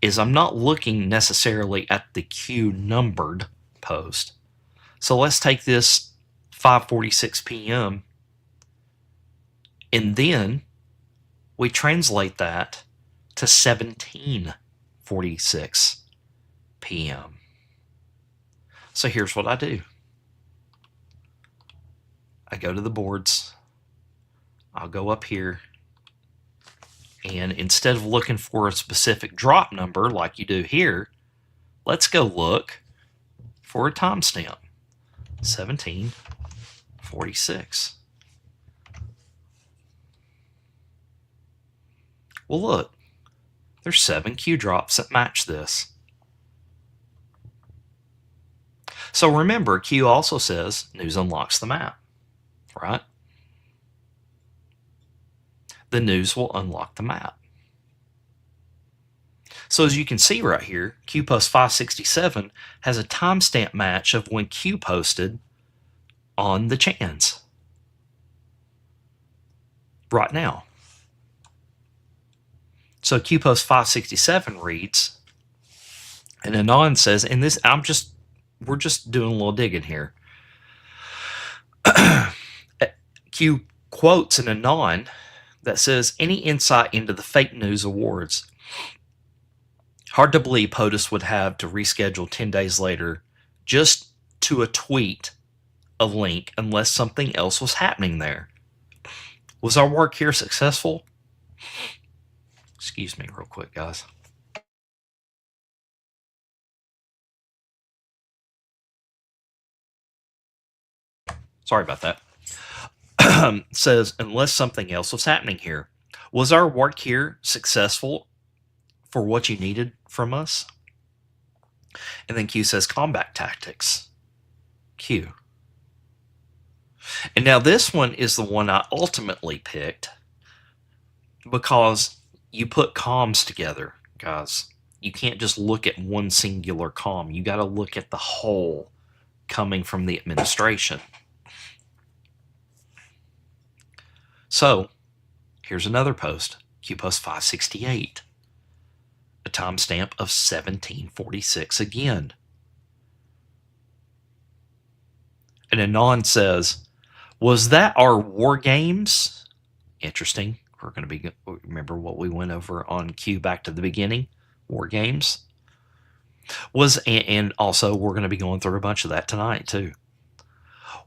S2: is I'm not looking necessarily at the Q numbered post. So let's take this 5:46 p.m. and then we translate that to 17:46 p.m. So here's what I do. I go to the boards. I'll go up here. And instead of looking for a specific drop number like you do here, let's go look for a timestamp. 17:46. Well, look, there's 7 Q drops that match this. So remember, Q also says news unlocks the map, right? The news will unlock the map. So as you can see right here, Q post 567 has a timestamp match of when Q posted on the chans right now. So Q post 567 reads, and Anon says, and this we're just doing a little digging here. Q quotes an Anon that says, any insight into the fake news awards? Hard to believe POTUS would have to reschedule 10 days later just to a tweet a link unless something else was happening there. Was our work here successful? Excuse me real quick, guys. Sorry about that. Says, unless something else was happening here. Was our work here successful for what you needed from us? And then Q says, combat tactics. Q. And now this one is the one I ultimately picked because you put comms together, guys. You can't just look at one singular comm. You got to look at the whole coming from the administration. So, here's another post, Q post 568, a timestamp of 1746 again. And Anon says, was that our war games? Interesting. We're going to be, remember what we went over on Q back to the beginning, war games. And also we're going to be going through a bunch of that tonight too.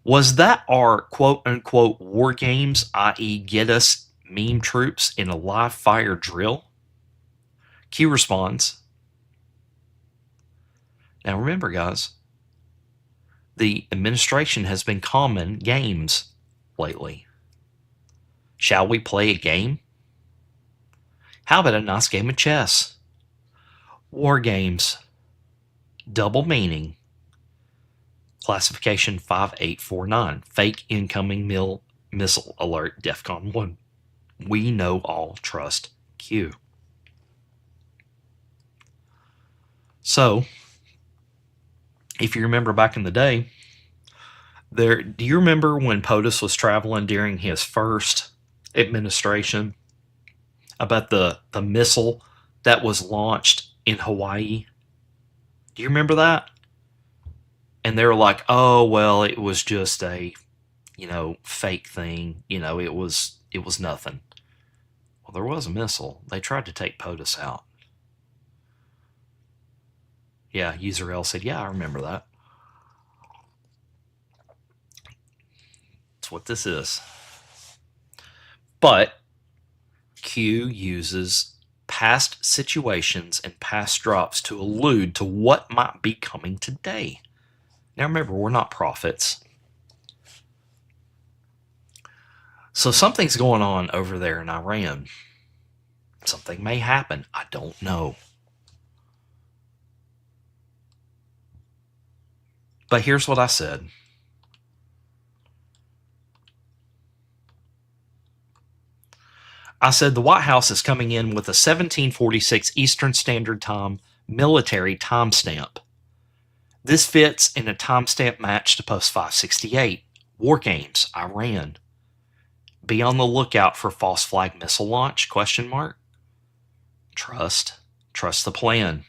S2: Was that our quote-unquote war games, i.e. get us meme troops in a live fire drill? Q responds. Now remember, guys, the administration has been calling games lately. Shall we play a game? How about a nice game of chess? War games. Double meaning. Classification 5849. Fake incoming missile alert. DEFCON 1. We know all. Trust Q. So, if you remember back in the day, do you remember when POTUS was traveling during his first administration about the missile that was launched in Hawaii? Do you remember that? And they were like, oh, well, it was just a, fake thing. It was nothing. Well, there was a missile. They tried to take POTUS out. Yeah, user L said, yeah, I remember that. That's what this is. But Q uses past situations and past drops to allude to what might be coming today. Now remember, we're not prophets. So something's going on over there in Iran. Something may happen. I don't know. But here's what I said. I said the White House is coming in with a 1746 Eastern Standard Time military timestamp. This fits in a timestamp match to post 568. War games, Iran. Be on the lookout for false flag missile launch, ? Trust the plan.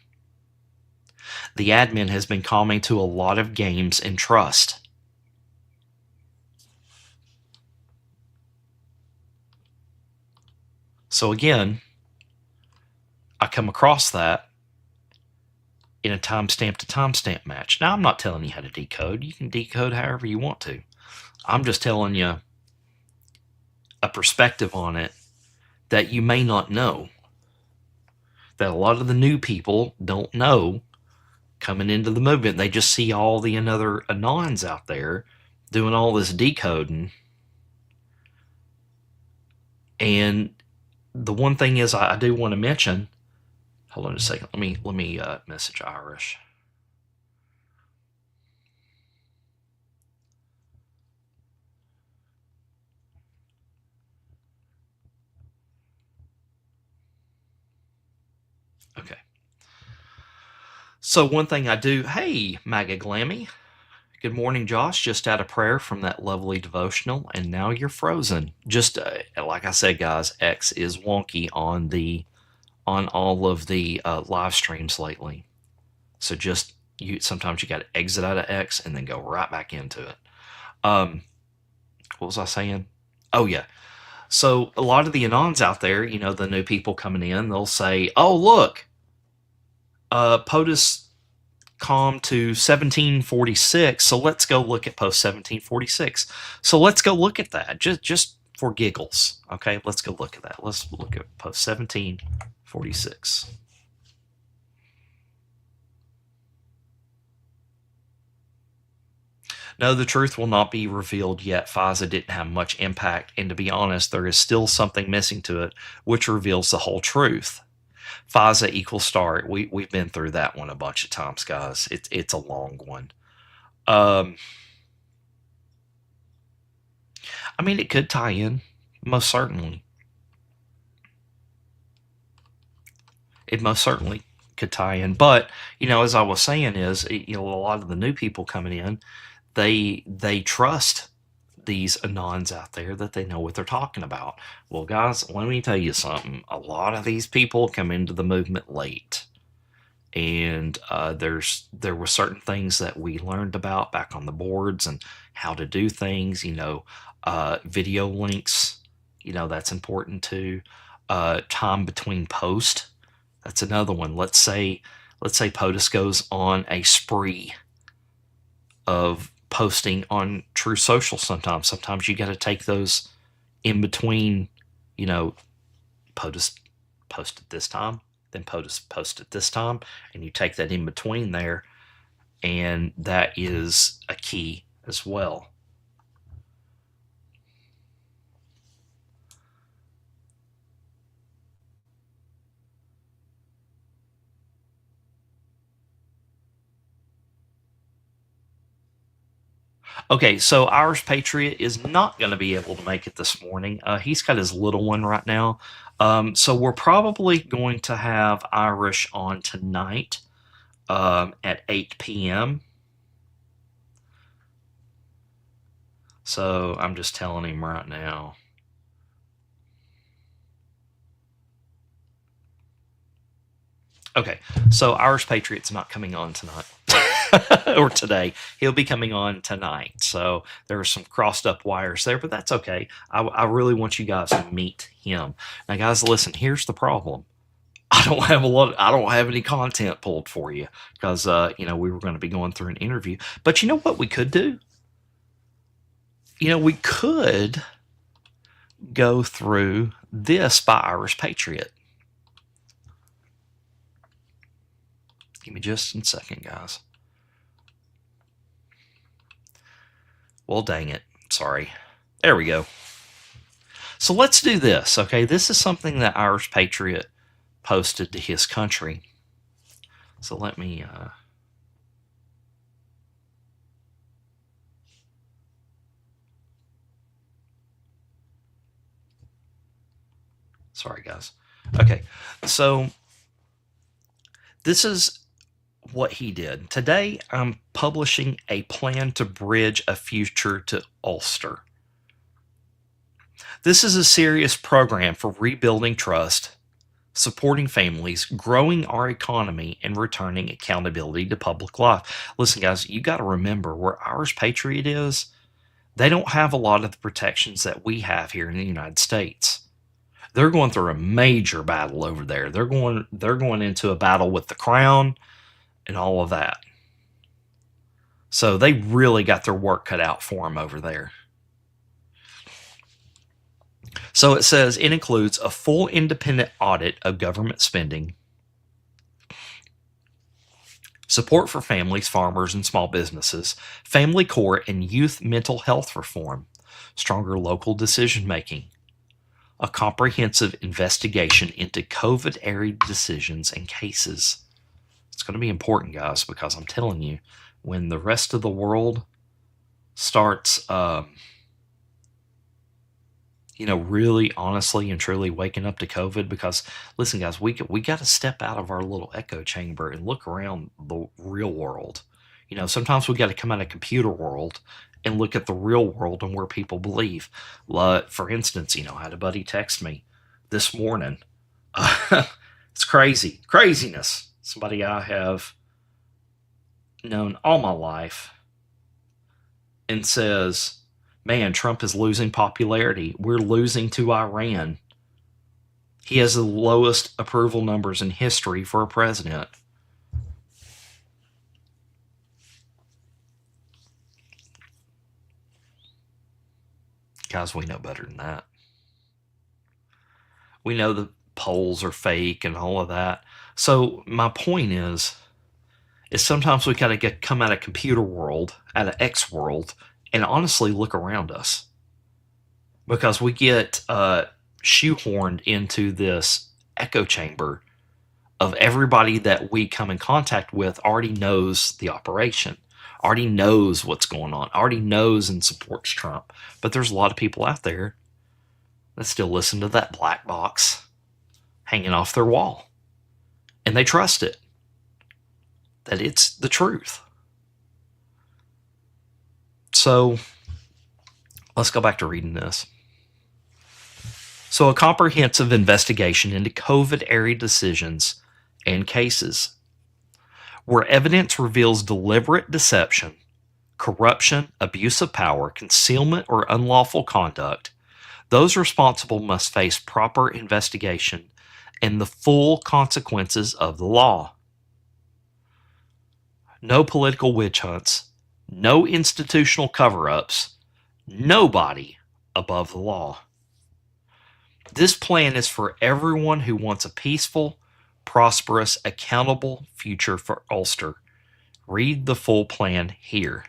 S2: The admin has been calling to a lot of games and trust. So again, I come across that in a timestamp to timestamp match. Now, I'm not telling you how to decode. You can decode however you want to. I'm just telling you a perspective on it that you may not know, that a lot of the new people don't know coming into the movement. They just see all the other anons out there doing all this decoding, and the one thing is I do want to mention. Hold on a second. Let me message Irish. Okay. So one thing I do. Hey, Maga Glammy. Good morning, Josh. Just out of prayer from that lovely devotional, and now you're frozen. Just like I said, guys, X is wonky on all of the live streams lately. So just sometimes you got to exit out of X and then go right back into it. What was I saying? Oh yeah. So a lot of the anons out there, the new people coming in, they'll say, "Oh look, POTUS calm to 1746. So let's go look at post 1746. So let's go look at that just for giggles. Okay, let's go look at that. Let's look at post 1746. No, the truth will not be revealed yet. FISA didn't have much impact, and to be honest, there is still something missing to it, which reveals the whole truth. FISA equals START. We've been through that one a bunch of times, guys. It's a long one. I mean, it could tie in, most certainly. It most certainly could tie in, but as I was saying, is a lot of the new people coming in, they trust these anons out there that they know what they're talking about. Well, guys, let me tell you something. A lot of these people come into the movement late, and there were certain things that we learned about back on the boards and how to do things. Video links. That's important too. Time between post. That's another one. Let's say POTUS goes on a spree of posting on True Social sometimes. Sometimes you got to take those in between, POTUS posted this time, then POTUS posted this time, and you take that in between there, and that is a key as well. Okay, so Irish Patriot is not going to be able to make it this morning. He's got his little one right now. So we're probably going to have Irish on tonight at 8 p.m. So I'm just telling him right now. Okay, so Irish Patriot's not coming on tonight. Or today. He'll be coming on tonight. So there are some crossed up wires there, but that's okay. I really want you guys to meet him. Now, guys, listen, here's the problem. I don't have any content pulled for you because, we were going to be going through an interview. But you know what we could do? We could go through this by Irish Patriot. Give me just a second, guys. Well, dang it. Sorry. There we go. So let's do this, okay? This is something that Irish Patriot posted to his country. So let me... Sorry, guys. Okay, so this is what he did. Today, I'm publishing a plan to bridge a future to Ulster. This is a serious program for rebuilding trust, supporting families, growing our economy, and returning accountability to public life. Listen, guys, you got to remember where Irish Patriot is, they don't have a lot of the protections that we have here in the United States. They're going through a major battle over there. They're going into a battle with the crown and all of that. So they really got their work cut out for them over there. So it says it includes a full independent audit of government spending, support for families, farmers, and small businesses, family court and youth mental health reform, stronger local decision making, a comprehensive investigation into COVID-era decisions and cases. It's going to be important, guys, because I'm telling you, when the rest of the world starts, really honestly and truly waking up to COVID, because listen, guys, we got to step out of our little echo chamber and look around the real world. Sometimes we got to come out of computer world and look at the real world and where people believe. For instance, I had a buddy text me this morning. It's craziness. Somebody I have known all my life, and says, man, Trump is losing popularity. We're losing to Iran. He has the lowest approval numbers in history for a president. Guys, we know better than that. We know the polls are fake and all of that. So my point is sometimes we gotta come out of computer world, out of X world, and honestly look around us, because we get shoehorned into this echo chamber of everybody that we come in contact with already knows the operation, already knows what's going on, already knows and supports Trump. But there's a lot of people out there that still listen to that black box hanging off their wall, and they trust it, that it's the truth. So let's go back to reading this. So, a comprehensive investigation into COVID-era decisions and cases. Where evidence reveals deliberate deception, corruption, abuse of power, concealment, or unlawful conduct, those responsible must face proper investigation and the full consequences of the law. No political witch hunts, no institutional cover-ups, nobody above the law. This plan is for everyone who wants a peaceful, prosperous, accountable future for Ulster. Read the full plan here.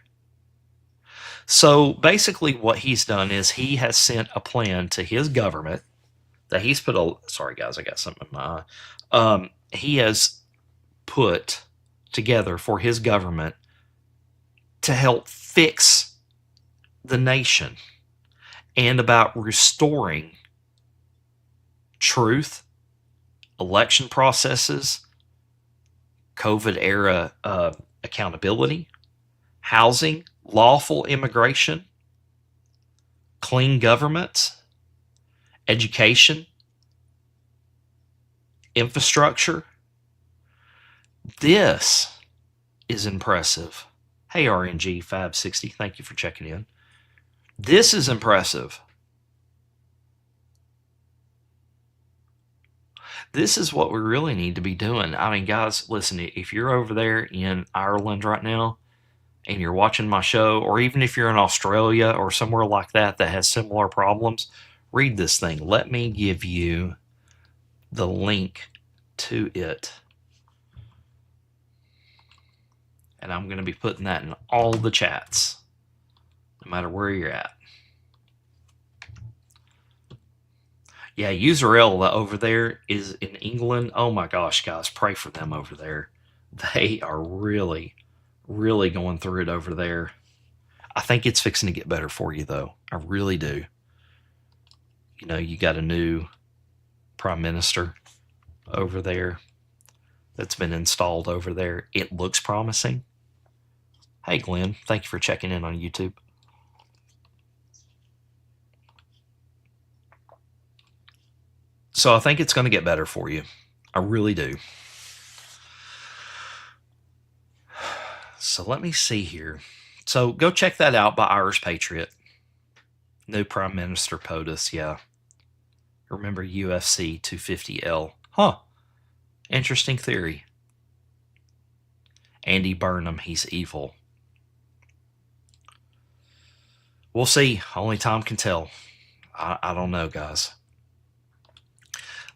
S2: So basically what he's done is he has sent a plan to his government that he's put sorry guys, I got something in my eye. He has put together for his government to help fix the nation and about restoring truth, election processes, COVID era accountability, housing, lawful immigration, clean governments, education, infrastructure. This is impressive. Hey, RNG 560, thank you for checking in. This is impressive. This is what we really need to be doing. I mean, guys, listen, if you're over there in Ireland right now and you're watching my show, or even if you're in Australia or somewhere like that that has similar problems, read this thing. Let me give you the link to it. And I'm going to be putting that in all the chats, no matter where you're at. Yeah, Userel over there is in England. Oh my gosh, guys, pray for them over there. They are really, really going through it over there. I think it's fixing to get better for you, though. I really do. You got a new prime minister over there that's been installed over there. It looks promising. Hey, Glenn, thank you for checking in on YouTube. So I think it's going to get better for you. I really do. So let me see here. So go check that out by Irish Patriot. New Prime Minister POTUS, yeah. Remember UFC 250L. Huh. Interesting theory. Andy Burnham, he's evil. We'll see. Only time can tell. I don't know, guys.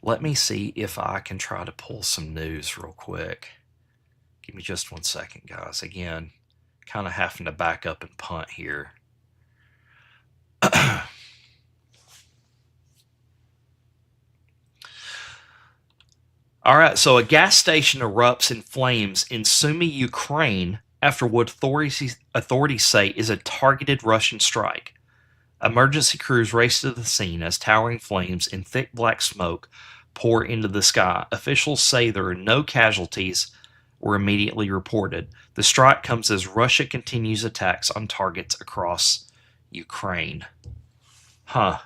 S2: Let me see if I can try to pull some news real quick. Give me just 1 second, guys. Again, kind of having to back up and punt here. All right, so a gas station erupts in flames in Sumy, Ukraine, after what authorities say is a targeted Russian strike. Emergency crews race to the scene as towering flames and thick black smoke pour into the sky. Officials say there are no casualties were immediately reported. The strike comes as Russia continues attacks on targets across Ukraine. Huh.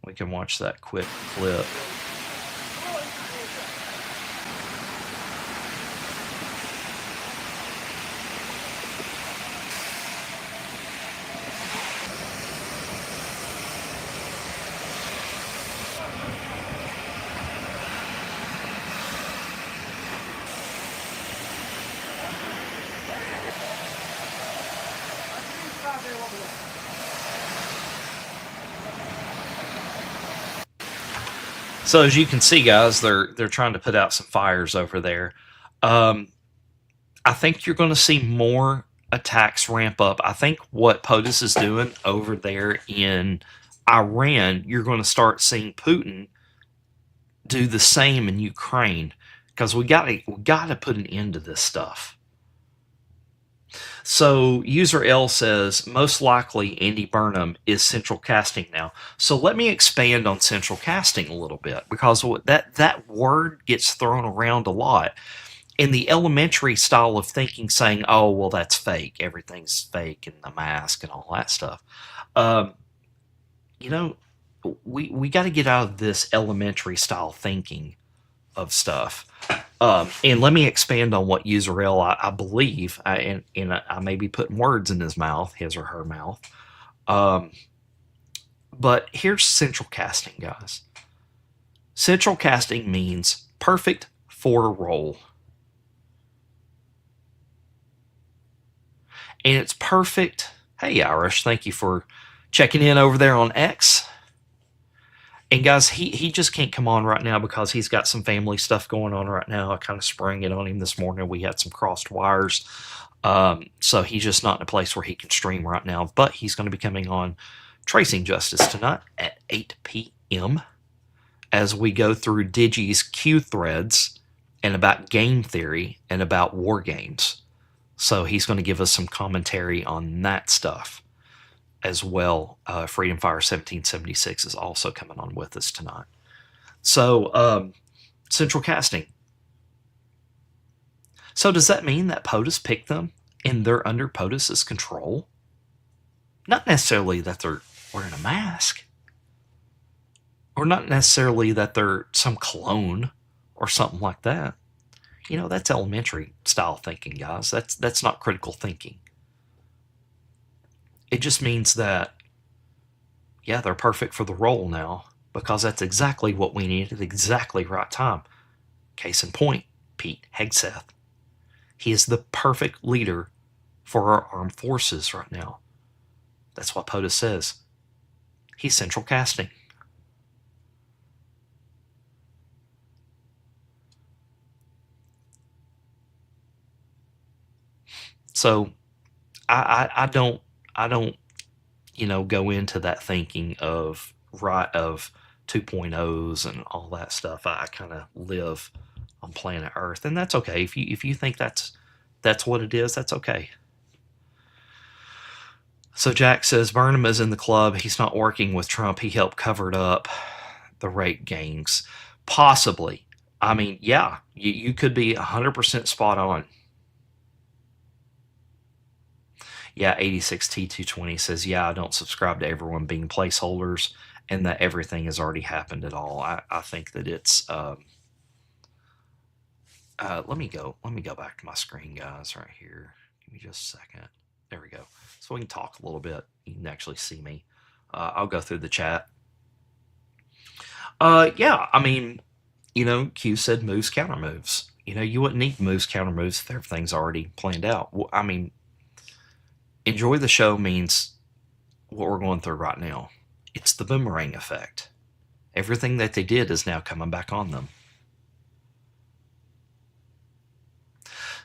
S2: We can watch that quick clip. So as you can see, guys, they're trying to put out some fires over there. I think you're going to see more attacks ramp up. I think what POTUS is doing over there in Iran, you're going to start seeing Putin do the same in Ukraine, because we got to put an end to this stuff. So user L says most likely Andy Burnham is central casting now. So let me expand on central casting a little bit, because that word gets thrown around a lot in the elementary style of thinking, saying, "Oh, well, that's fake. Everything's fake, and the mask and all that stuff." You know, we got to get out of this elementary style thinking of stuff. And let me expand on what user L, I believe, and I may be putting words in his mouth, his or her mouth. But here's central casting, guys. Central casting means perfect for a role. And it's perfect. Hey, Irish, thank you for checking in over there on X. And guys, he just can't come on right now because he's got some family stuff going on right now. I kind of sprang it on him this morning. We had some crossed wires. So he's just not in a place where he can stream right now. But he's going to be coming on Tracing Justice tonight at 8 p.m. as we go through Digi's Q threads and about game theory and about war games. So he's going to give us some commentary on that stuff as well. Freedom Fire 1776 is also coming on with us tonight. So, central casting. So does that mean that POTUS picked them and they're under POTUS's control? Not necessarily that they're wearing a mask, or not necessarily that they're some clone or something like that. You know, that's elementary style thinking, guys. That's not critical thinking. It just means that, yeah, they're perfect for the role now, because that's exactly what we need at the exactly right time. Case in point, Pete Hegseth. He is the perfect leader for our armed forces right now. That's what POTUS says. He's central casting. So I don't go into that thinking of 2.0s and all that stuff. I kind of live on planet Earth, and that's okay. If you think that's what it is, that's okay. So Jack says Burnham is in the club. He's not working with Trump. He helped cover it up, the rape gangs. Possibly. I mean, yeah, you could be 100% spot on. Yeah, 86T220 says, yeah, I don't subscribe to everyone being placeholders and that everything has already happened at all. I think that it's let me go back to my screen, guys, right here. Give me just a second. There we go. So we can talk a little bit. You can actually see me. I'll go through the chat. Yeah, I mean, Q said moves, counter moves. You wouldn't need moves, counter moves if everything's already planned out. Well, I mean, enjoy the show means what we're going through right now. It's the boomerang effect. Everything that they did is now coming back on them.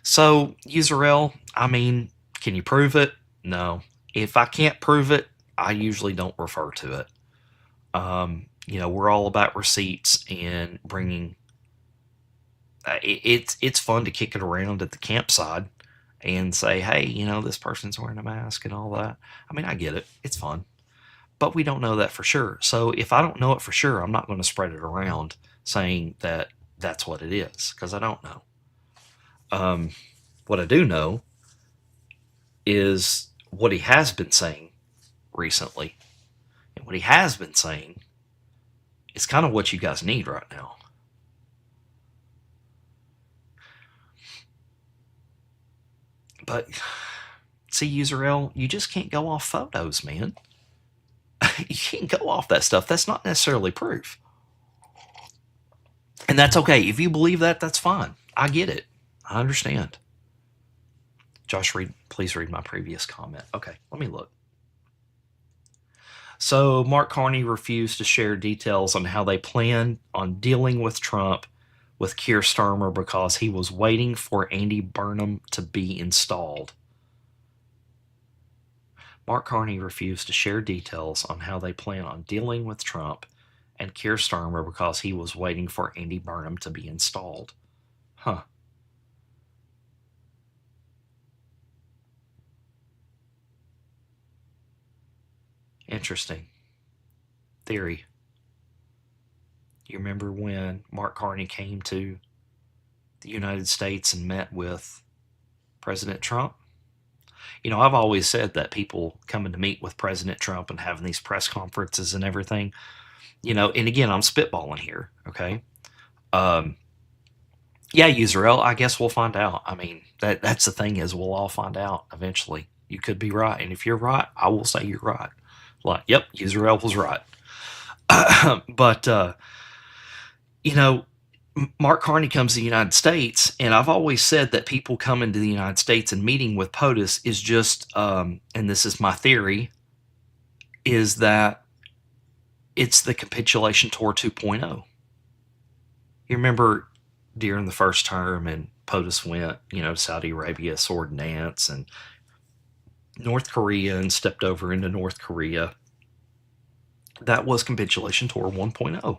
S2: So, user L, I mean, can you prove it? No. If I can't prove it, I usually don't refer to it. we're all about receipts and bringing. It's fun to kick it around at the campsite and say, hey, this person's wearing a mask and all that. I mean, I get it. It's fun. But we don't know that for sure. So if I don't know it for sure, I'm not going to spread it around saying that that's what it is, because I don't know. What I do know is what he has been saying recently. And what he has been saying is kind of what you guys need right now. But see, User you just can't go off photos, man. You can't go off that stuff. That's not necessarily proof. And that's okay. If you believe that, that's fine. I get it. I understand. Josh, please read my previous comment. Okay, let me look. So Mark Carney refused to share details on how they plan on dealing with Trump with Keir Starmer because he was waiting for Andy Burnham to be installed. Mark Carney refused to share details on how they plan on dealing with Trump and Keir Starmer because he was waiting for Andy Burnham to be installed. Huh. Interesting. Theory. You remember when Mark Carney came to the United States and met with President Trump? I've always said that people coming to meet with President Trump and having these press conferences and everything, and again, I'm spitballing here, okay? Yeah, Israel, I guess we'll find out. I mean, that's the thing is we'll all find out eventually. You could be right. And if you're right, I will say you're right. Like, yep, Israel was right. But, Mark Carney comes to the United States, and I've always said that people coming to the United States and meeting with POTUS is just, and this is my theory, is that it's the capitulation tour 2.0. You remember during the first term, and POTUS went, to Saudi Arabia, sword and dance, and North Korea, and stepped over into North Korea. That was capitulation tour 1.0.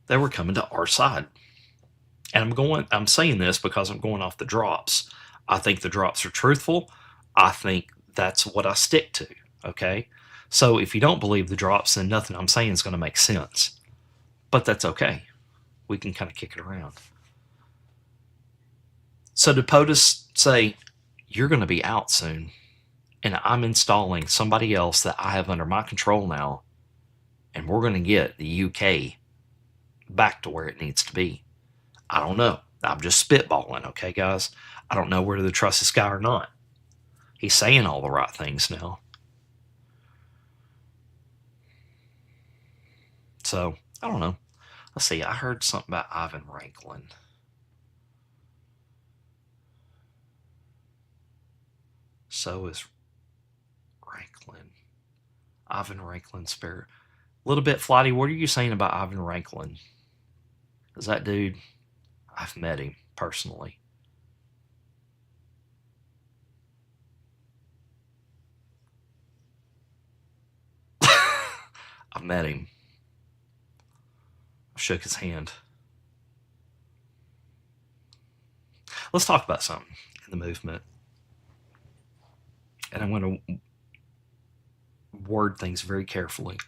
S2: They were coming to our side. And I'm saying this because I'm going off the drops. I think the drops are truthful. I think that's what I stick to. Okay. So if you don't believe the drops, then nothing I'm saying is going to make sense. But that's okay. We can kind of kick it around. So did POTUS say, you're going to be out soon, and I'm installing somebody else that I have under my control now, and we're going to get the UK back to where it needs to be? I don't know. I'm just spitballing, okay, guys? I don't know whether to trust this guy or not. He's saying all the right things now. So, I don't know. Let's see. I heard something about Ivan Ranklin. So is Ranklin. Ivan Ranklin spare. A little bit flighty. What are you saying about Ivan Ranklin? Is that dude? I've met him personally. I've met him. I shook his hand. Let's talk about something in the movement. And I'm going to word things very carefully.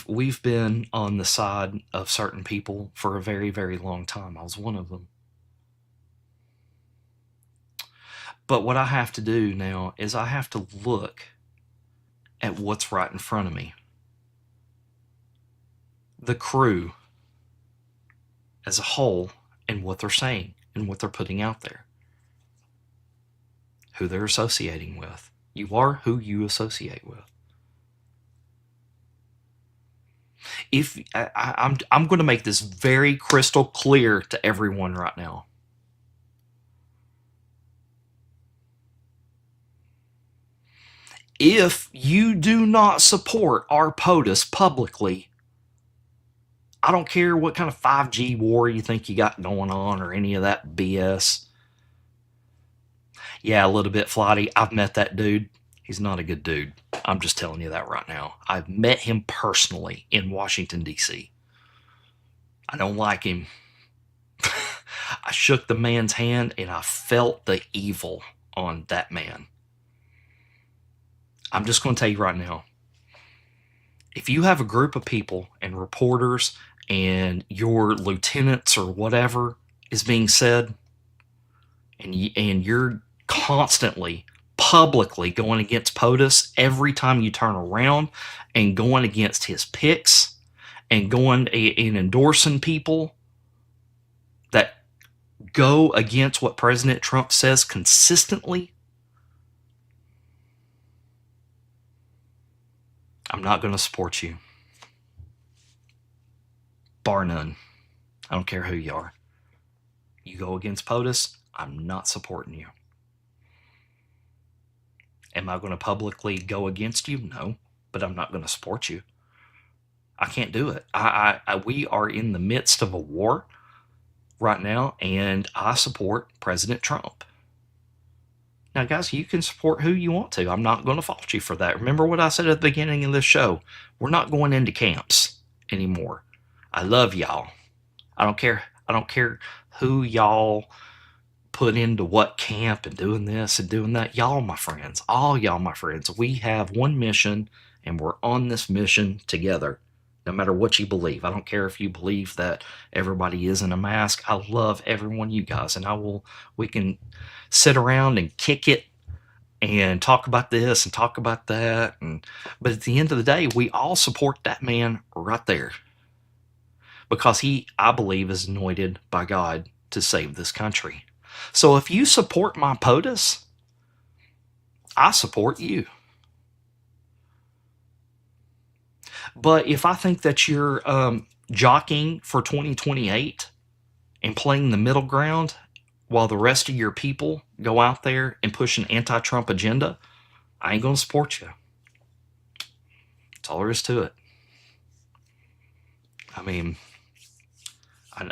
S2: We've been on the side of certain people for a very, very long time. I was one of them. But what I have to do now is I have to look at what's right in front of me. The crew as a whole, and what they're saying and what they're putting out there. Who they're associating with. You are who you associate with. If I'm going to make this very crystal clear to everyone right now. If you do not support our POTUS publicly, I don't care what kind of 5G war you think you got going on or any of that BS. Yeah, a little bit flighty. I've met that dude. He's not a good dude. I'm just telling you that right now. I've met him personally in Washington, D.C. I don't like him. I shook the man's hand and I felt the evil on that man. I'm just going to tell you right now, if you have a group of people and reporters and your lieutenants or whatever is being said, and you're constantly publicly going against POTUS every time you turn around and going against his picks and going and endorsing people that go against what President Trump says consistently, I'm not going to support you. Bar none. I don't care who you are. You go against POTUS, I'm not supporting you. Am I going to publicly go against you? No, but I'm not going to support you. I can't do it. We are in the midst of a war right now, and I support President Trump. Now, guys, you can support who you want to. I'm not going to fault you for that. Remember what I said at the beginning of this show? We're not going into camps anymore. I love y'all. I don't care. I don't care who y'all put into what camp and doing this and doing that. Y'all, my friends, all y'all, my friends, we have one mission, and we're on this mission together. No matter what you believe. I don't care if you believe that everybody is in a mask. I love every one of you guys, and we can sit around and kick it and talk about this and talk about that. But at the end of the day, we all support that man right there. Because he, I believe, is anointed by God to save this country. So if you support my POTUS, I support you. But if I think that you're jockeying for 2028 and playing the middle ground while the rest of your people go out there and push an anti-Trump agenda, I ain't going to support you. That's all there is to it. I mean,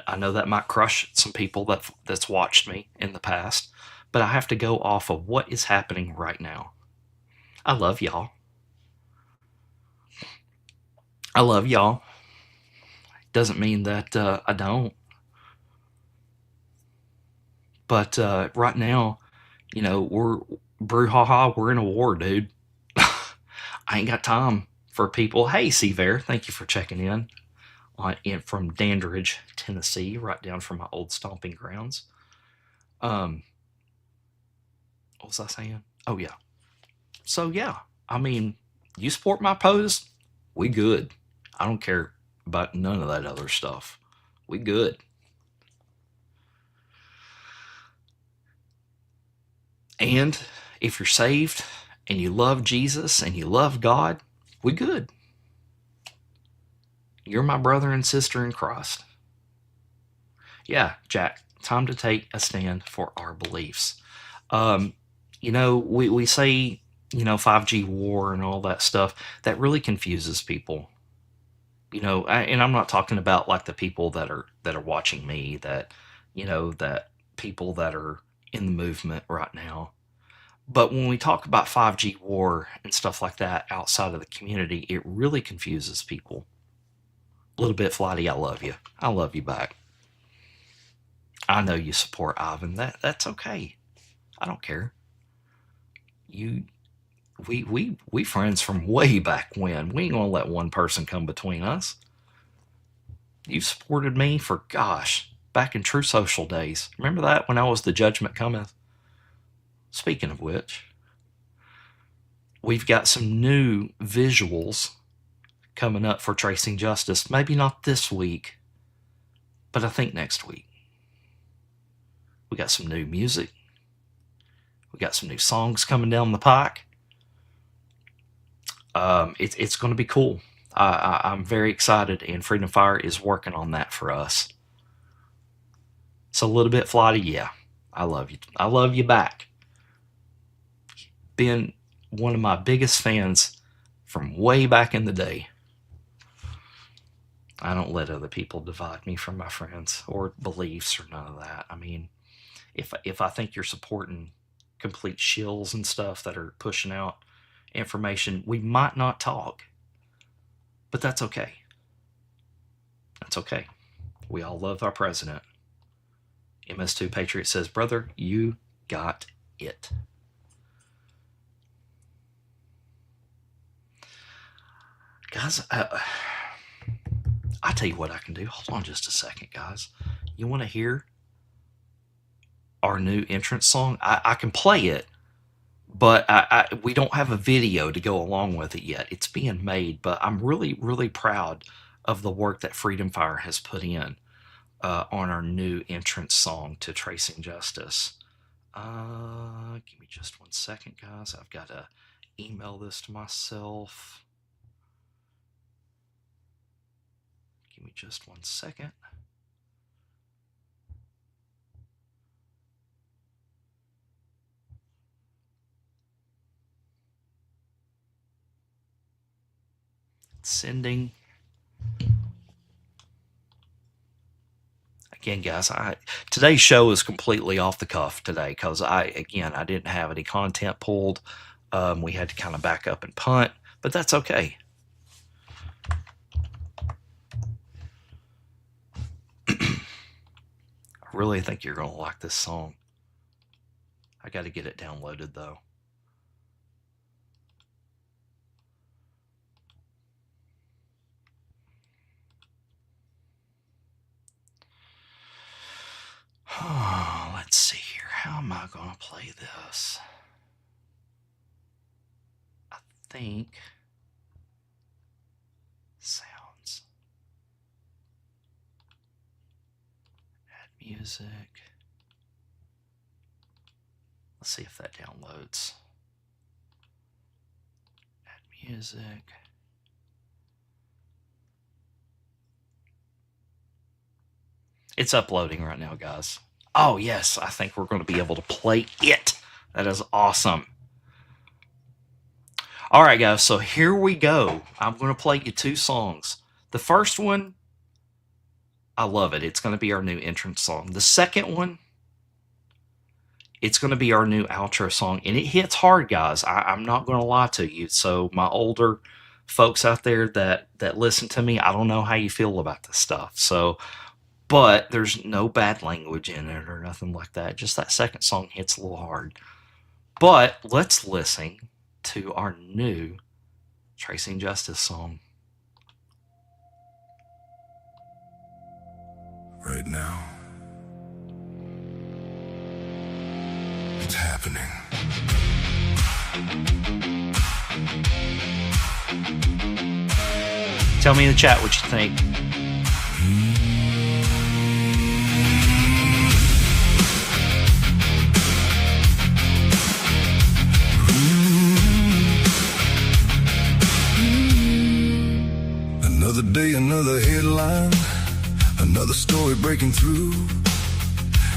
S2: I know that might crush some people that's watched me in the past, but I have to go off of what is happening right now. I love y'all. I love y'all. Doesn't mean that I don't. But right now, we're brouhaha. We're in a war, dude. I ain't got time for people. Hey, Seaver, thank you for checking in from Dandridge, Tennessee, right down from my old stomping grounds. What was I saying? Oh, yeah. So, yeah, I mean, you support my POTUS, we good. I don't care about none of that other stuff. We good. And if you're saved and you love Jesus and you love God, we good. You're my brother and sister in Christ. Yeah, Jack, time to take a stand for our beliefs. We say, 5G war and all that stuff. That really confuses people. And I'm not talking about like the people that are watching me, that people that are in the movement right now. But when we talk about 5G war and stuff like that outside of the community, it really confuses people. A little bit flighty, I love you. I love you back. I know you support Ivan. That's okay. I don't care. We friends from way back when. We ain't gonna let one person come between us. You supported me for, back in True Social days. Remember that when I was the Judgment Cometh? Speaking of which, we've got some new visuals coming up for Tracing Justice. Maybe not this week, but I think next week. We got some new music. We got some new songs coming down the pike. It's going to be cool. I'm very excited, and Freedom Fire is working on that for us. It's a little bit flighty, yeah. I love you. I love you back. Been one of my biggest fans from way back in the day. I don't let other people divide me from my friends or beliefs or none of that. I mean, if I think you're supporting complete shills and stuff that are pushing out information, we might not talk. But that's okay. That's okay. We all love our president. MS2 Patriot says, brother, you got it. Guys, I tell you what I can do. Hold on just a second, guys. You want to hear our new entrance song? I can play it, but we don't have a video to go along with it yet. It's being made, but I'm really, really proud of the work that Freedom Fire has put in on our new entrance song to Tracing Justice. Give me just 1 second, guys. I've got to email this to myself. Give me just 1 second. Sending. Again, guys, today's show is completely off the cuff today because I didn't have any content pulled. We had to kind of back up and punt, but that's okay. I really think you're going to like this song. I got to get it downloaded, though. Oh, let's see here. How am I going to play this? I think sounds. Add music. Let's see if that downloads. Add music. It's uploading right now, guys. Oh, yes, I think we're going to be able to play it. That is awesome. All right, guys, so here we go. I'm going to play you 2 songs. The first one, I love it. It's going to be our new entrance song. The second one, it's going to be our new outro song. And it hits hard, guys. I'm not going to lie to you. So my older folks out there that listen to me, I don't know how you feel about this stuff. But there's no bad language in it or nothing like that. Just that second song hits a little hard. But let's listen to our new Tracing Justice song.
S3: Right now, it's happening.
S2: Tell me in the chat what you think.
S3: Another day, another headline, another story breaking through.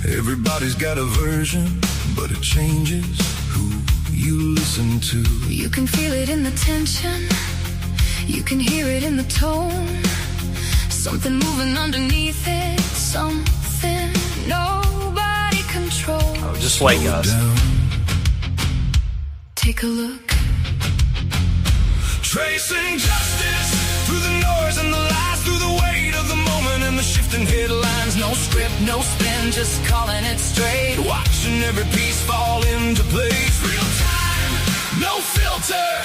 S3: Everybody's got a version, but it changes who you listen to.
S4: You can feel it in the tension, you can hear it in the tone. Something moving underneath it, something nobody controls.
S2: Oh, just wait, guys.
S4: Take a look.
S3: Tracing justice through the noise and the lies, through the weight of the moment and the shifting headlines. No script, no spin, just calling it straight. Watching every piece fall into place. Real time, no filter,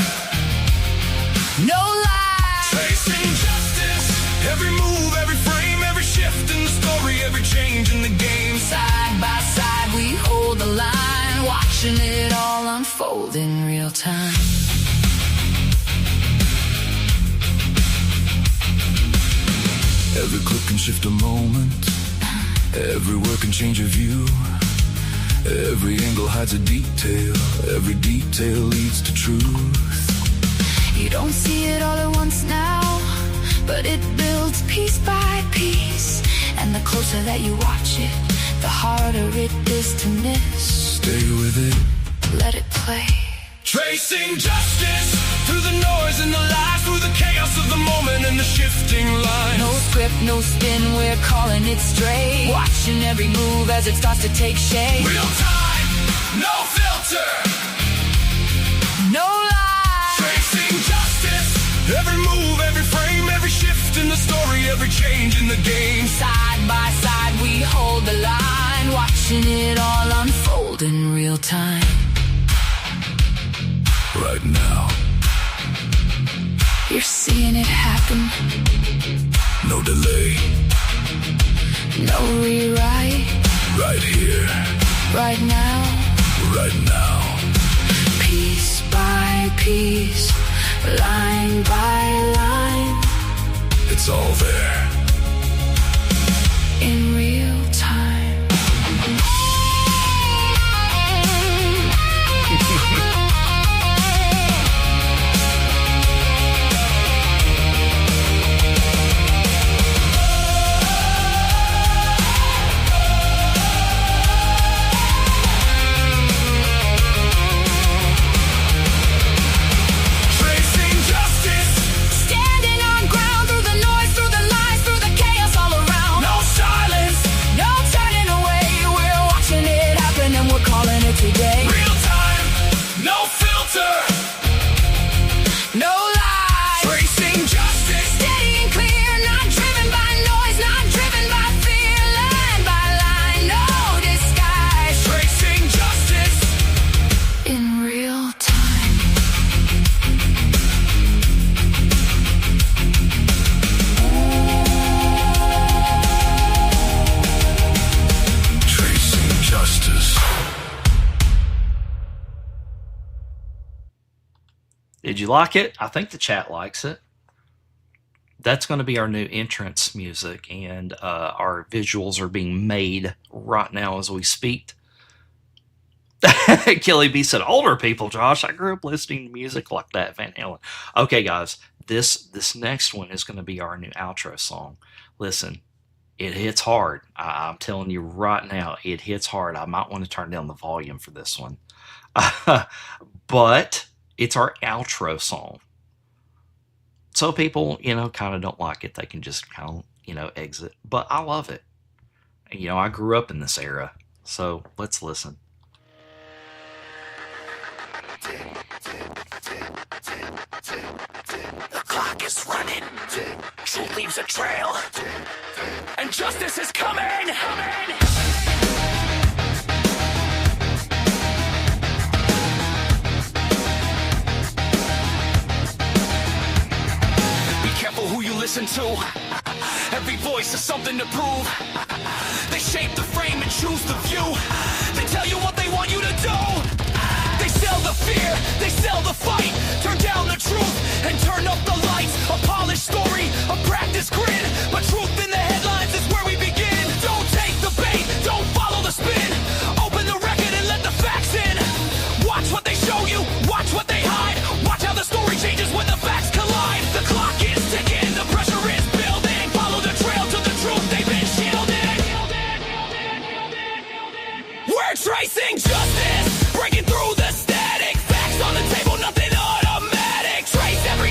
S4: No lie.
S3: tracing justice. Every move, every frame, every shift in the story, every change in the game.
S4: Side by side we hold the line, watching it all unfold in real time.
S3: Every click can shift a moment, every word can change a view. Every angle hides a detail, every detail leads to truth.
S4: You don't see it all at once now, but it builds piece by piece. And the closer that you watch it, the harder it is to miss.
S3: Stay with it,
S4: Let it play.
S3: tracing justice through the noise and the lies, through the chaos of the moment and the shifting lines.
S4: No script, no spin, we're calling it straight. Watching every move as it starts to take shape.
S3: Real time, no filter. filter.
S4: No lie.
S3: Tracing justice. Every move, every frame, every shift in the story, every change in the game.
S4: Side by side we hold the line, watching it all unfold in real time.
S3: Right now.
S4: You're seeing it happen.
S3: No delay.
S4: No rewrite.
S3: Right here.
S4: Right now.
S3: Right now.
S4: Piece by piece, line by line,
S3: It's all there.
S4: in real time.
S3: Tracing justice.
S4: Standing on ground through the noise, through the lies, through the chaos all around.
S3: No silence.
S4: No turning away, we're watching it happen and we're calling it today.
S3: Real time. No filter.
S4: No lies.
S3: Tracing justice.
S4: Steady and clear, not driven by noise, not driven by fear. Line by line, no disguise.
S3: Tracing justice.
S4: In real time.
S3: Tracing justice.
S2: Did you like it? I think the chat likes it. That's going to be our new entrance music, and our visuals are being made right now as we speak. Kelly B said, older people, Josh. I grew up listening to music like that, Van Halen. Okay, guys, this next one is going to be our new outro song. Listen, it hits hard. I'm telling you right now, it hits hard. I might want to turn down the volume for this one. But it's our outro song. So people, kind of don't like it. They can just kind of, exit. But I love it. I grew up in this era. So let's listen.
S3: The clock is running. Truth leaves a trail. And justice is coming. Be careful who you listen to. Every voice has something to prove. They shape the frame and choose the view. They tell you what they want you to do. They sell the fear, they sell the fight. Turn down the truth and turn up the lights. A polished story, a practice grid. But truth in the headlines is where we begin. Don't take the bait, don't follow the spin. Open the record and let the facts in. Watch what they show you, watch what they hide. Watch how the story changes when the facts collide. The clock is ticking, the pressure is building. Follow the trail to the truth they've been shielding. We're tracing justice, breaking through the static. Facts on the table, nothing automatic. Trace every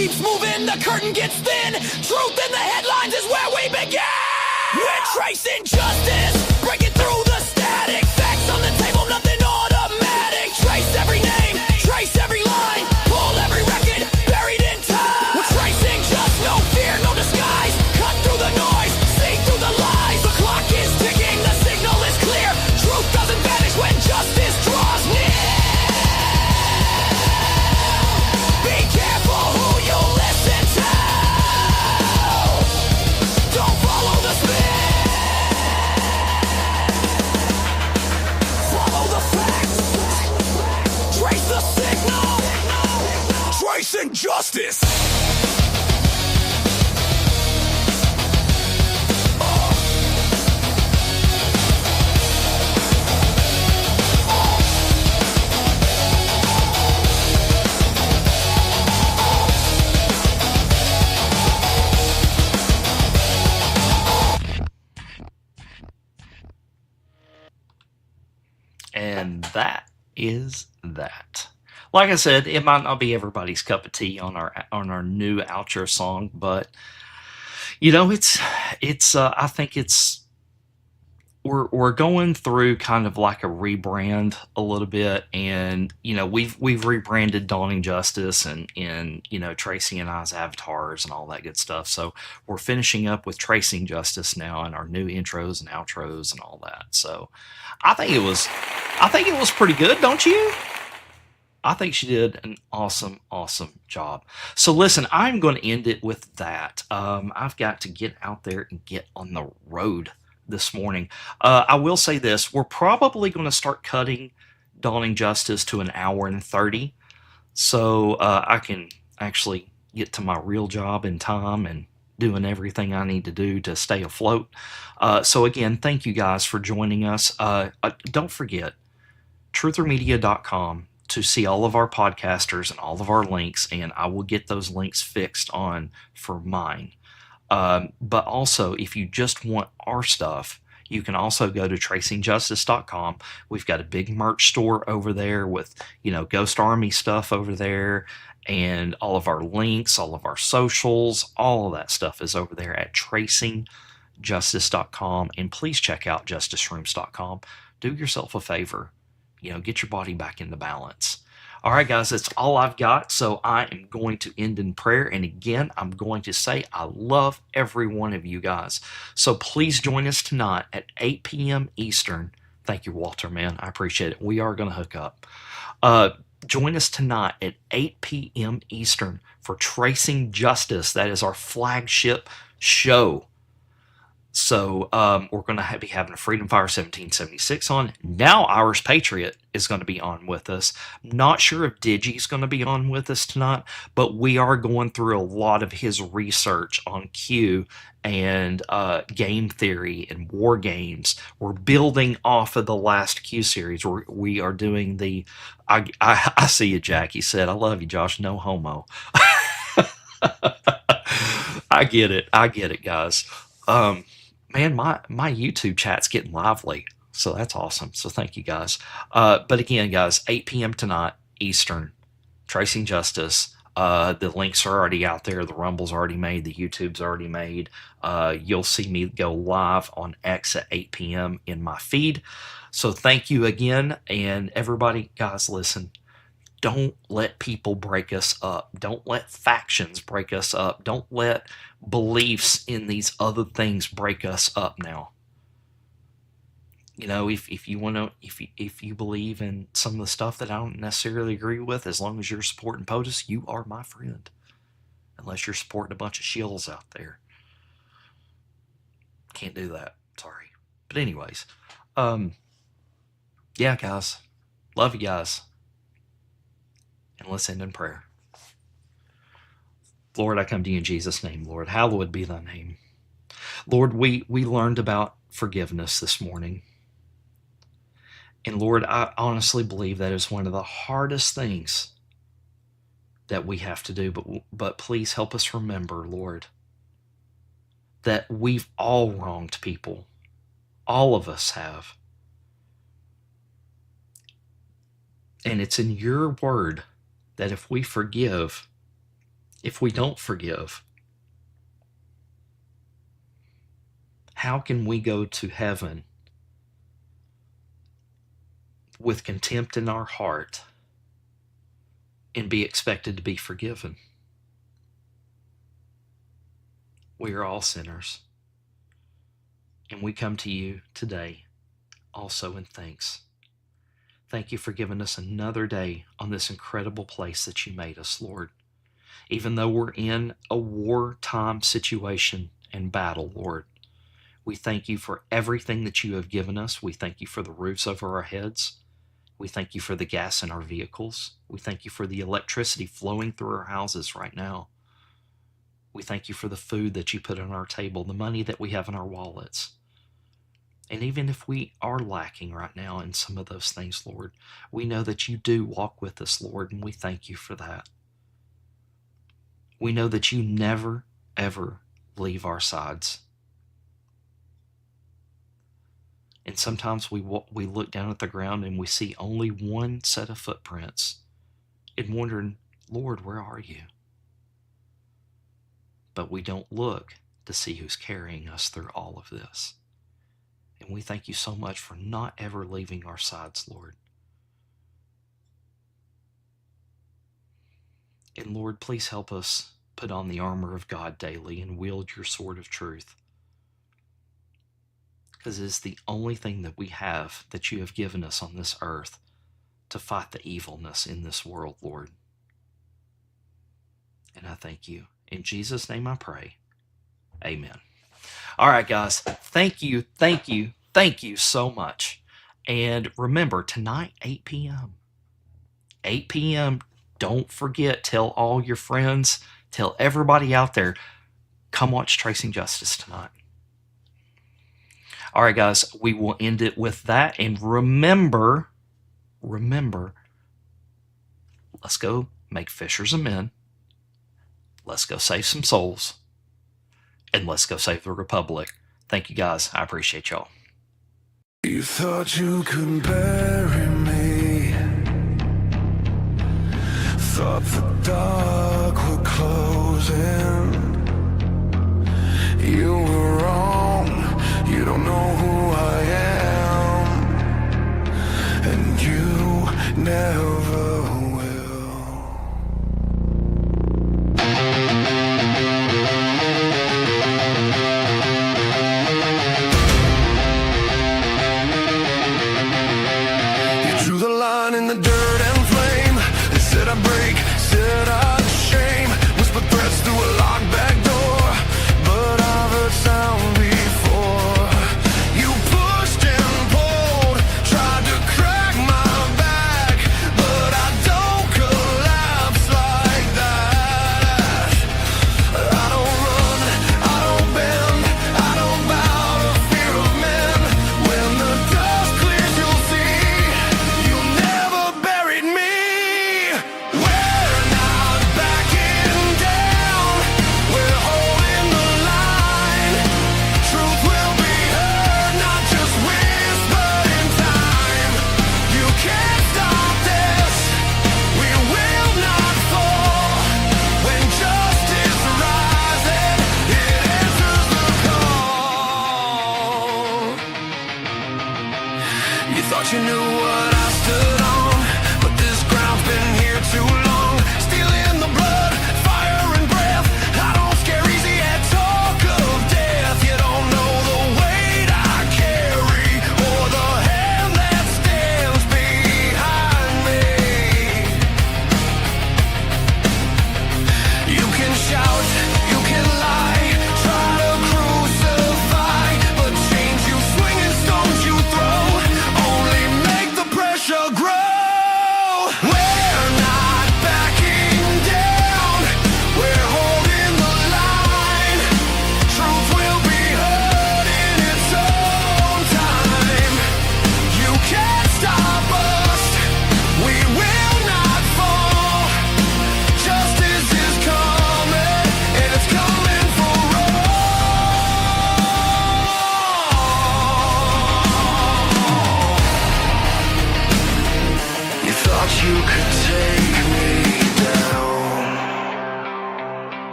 S3: keeps moving, the curtain gets thin. Truth in the headlines is where we begin. We're tracing justice, breaking through the static. Facts on the table, nothing automatic. Trace every name, trace every line, pull every record, buried in time. We're tracing just no fear, no disguise. Cut through the noise, see through the lies. The clock is ticking, the signal is clear. Truth doesn't vanish when justice draws near. Be careful who you listen to. Don't follow the spin. Follow the facts. Trace the signal. Tracing justice.
S2: And that is that. Like I said, it might not be everybody's cup of tea on our new outro song, but you know, it's I think we're going through kind of like a rebrand a little bit, and you know, we've rebranded Dawning Justice and you know, Tracy and I's avatars and all that good stuff. So we're finishing up with Tracing Justice now, and our new intros and outros and all that. So I think it was pretty good, don't you? I think she did an awesome job. So listen, I'm going to end it with that. I've got to get out there and get on the road this morning. I will say this: we're probably going to start cutting Dawning Justice to an hour and 30, so I can actually get to my real job in time and doing everything I need to do to stay afloat. So again, thank you guys for joining us. Don't forget, truthermedia.com to see all of our podcasters and all of our links, and I will get those links fixed on for mine. But also, if you just want our stuff, you can also go to tracingjustice.com. We've got a big merch store over there with, you know, Ghost Army stuff over there, and all of our links, all of our socials, all of that stuff is over there at tracingjustice.com. And please check out justicerooms.com. Do yourself a favor. You know, get your body back into balance. All right, guys, that's all I've got. So I am going to end in prayer. And again, I'm going to say I love every one of you guys. So please join us tonight at 8 p.m. Eastern. Thank you, Walter, man. I appreciate it. We are going to hook up. Join us tonight at 8 p.m. Eastern for Tracing Justice. That is our flagship show. So we're going to be having a Freedom Fire 1776 on. Now Irish Patriot is going to be on with us. Not sure if Digi's going to be on with us tonight, but we are going through a lot of his research on Q and game theory and war games. We're building off of the last Q series. We are doing the... I see you, Jack. He said, I love you, Josh. No homo. I get it, guys. Man, my YouTube chat's getting lively, so that's awesome. So thank you, guys. But again, guys, 8 p.m. tonight, Eastern, Tracing Justice. The links are already out there. The Rumble's already made. The YouTube's already made. You'll see me go live on X at 8 p.m. in my feed. So thank you again. And everybody, guys, listen. Don't let people break us up. Don't let factions break us up. Don't let beliefs in these other things break us up now. You know, if you want to, if you believe in some of the stuff that I don't necessarily agree with, as long as you're supporting POTUS, you are my friend. Unless you're supporting a bunch of shills out there. Can't do that. Sorry. But anyways, yeah, guys. Love you guys. And let's end in prayer. Lord, I come to you in Jesus' name, Lord. Hallowed be thy name. Lord, we learned about forgiveness this morning. And Lord, I honestly believe that is one of the hardest things that we have to do. But please help us remember, Lord, that we've all wronged people. All of us have. And it's in your word that if we forgive, if we don't forgive, how can we go to heaven with contempt in our heart and be expected to be forgiven? We are all sinners, and we come to you today also in thanks. Thank you for giving us another day on this incredible place that you made us, Lord. Even though we're in a wartime situation and battle, Lord, we thank you for everything that you have given us. We thank you for the roofs over our heads. We thank you for the gas in our vehicles. We thank you for the electricity flowing through our houses right now. We thank you for the food that you put on our table, the money that we have in our wallets. And even if we are lacking right now in some of those things, Lord, we know that you do walk with us, Lord, and we thank you for that. We know that you never, ever leave our sides. And sometimes we look down at the ground and we see only one set of footprints and wondering, Lord, where are you? But we don't look to see who's carrying us through all of this. And we thank you so much for not ever leaving our sides, Lord. And Lord, please help us put on the armor of God daily and wield your sword of truth. Because it is the only thing that we have that you have given us on this earth to fight the evilness in this world, Lord. And I thank you. In Jesus' name I pray. Amen. All right, guys. Thank you so much. And remember, tonight, 8 p.m. 8 p.m., don't forget, tell all your friends, tell everybody out there, come watch Tracing Justice tonight. All right, guys, we will end it with that. And remember, let's go make fishers of men. Let's go save some souls. And let's go save the Republic. Thank you, guys. I appreciate y'all.
S3: You thought you could bury me. Thought the dark would close in. You were wrong. You don't know who I am. And you never will. You drew the line in the dirt and flame. They said I'd break, said I'd shame.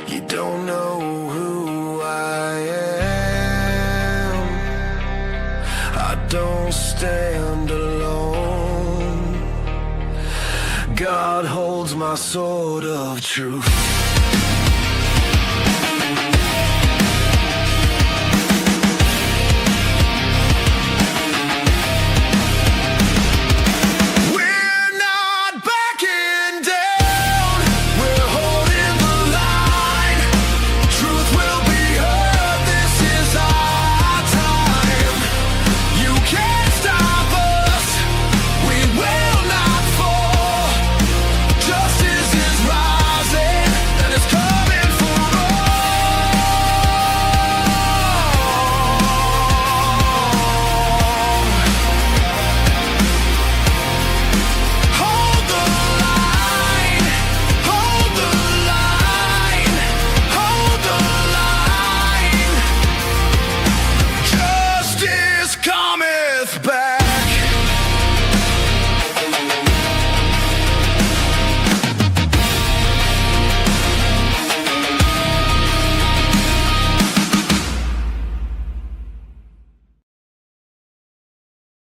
S3: You don't know who I am. I don't stand alone. God holds my sword of truth.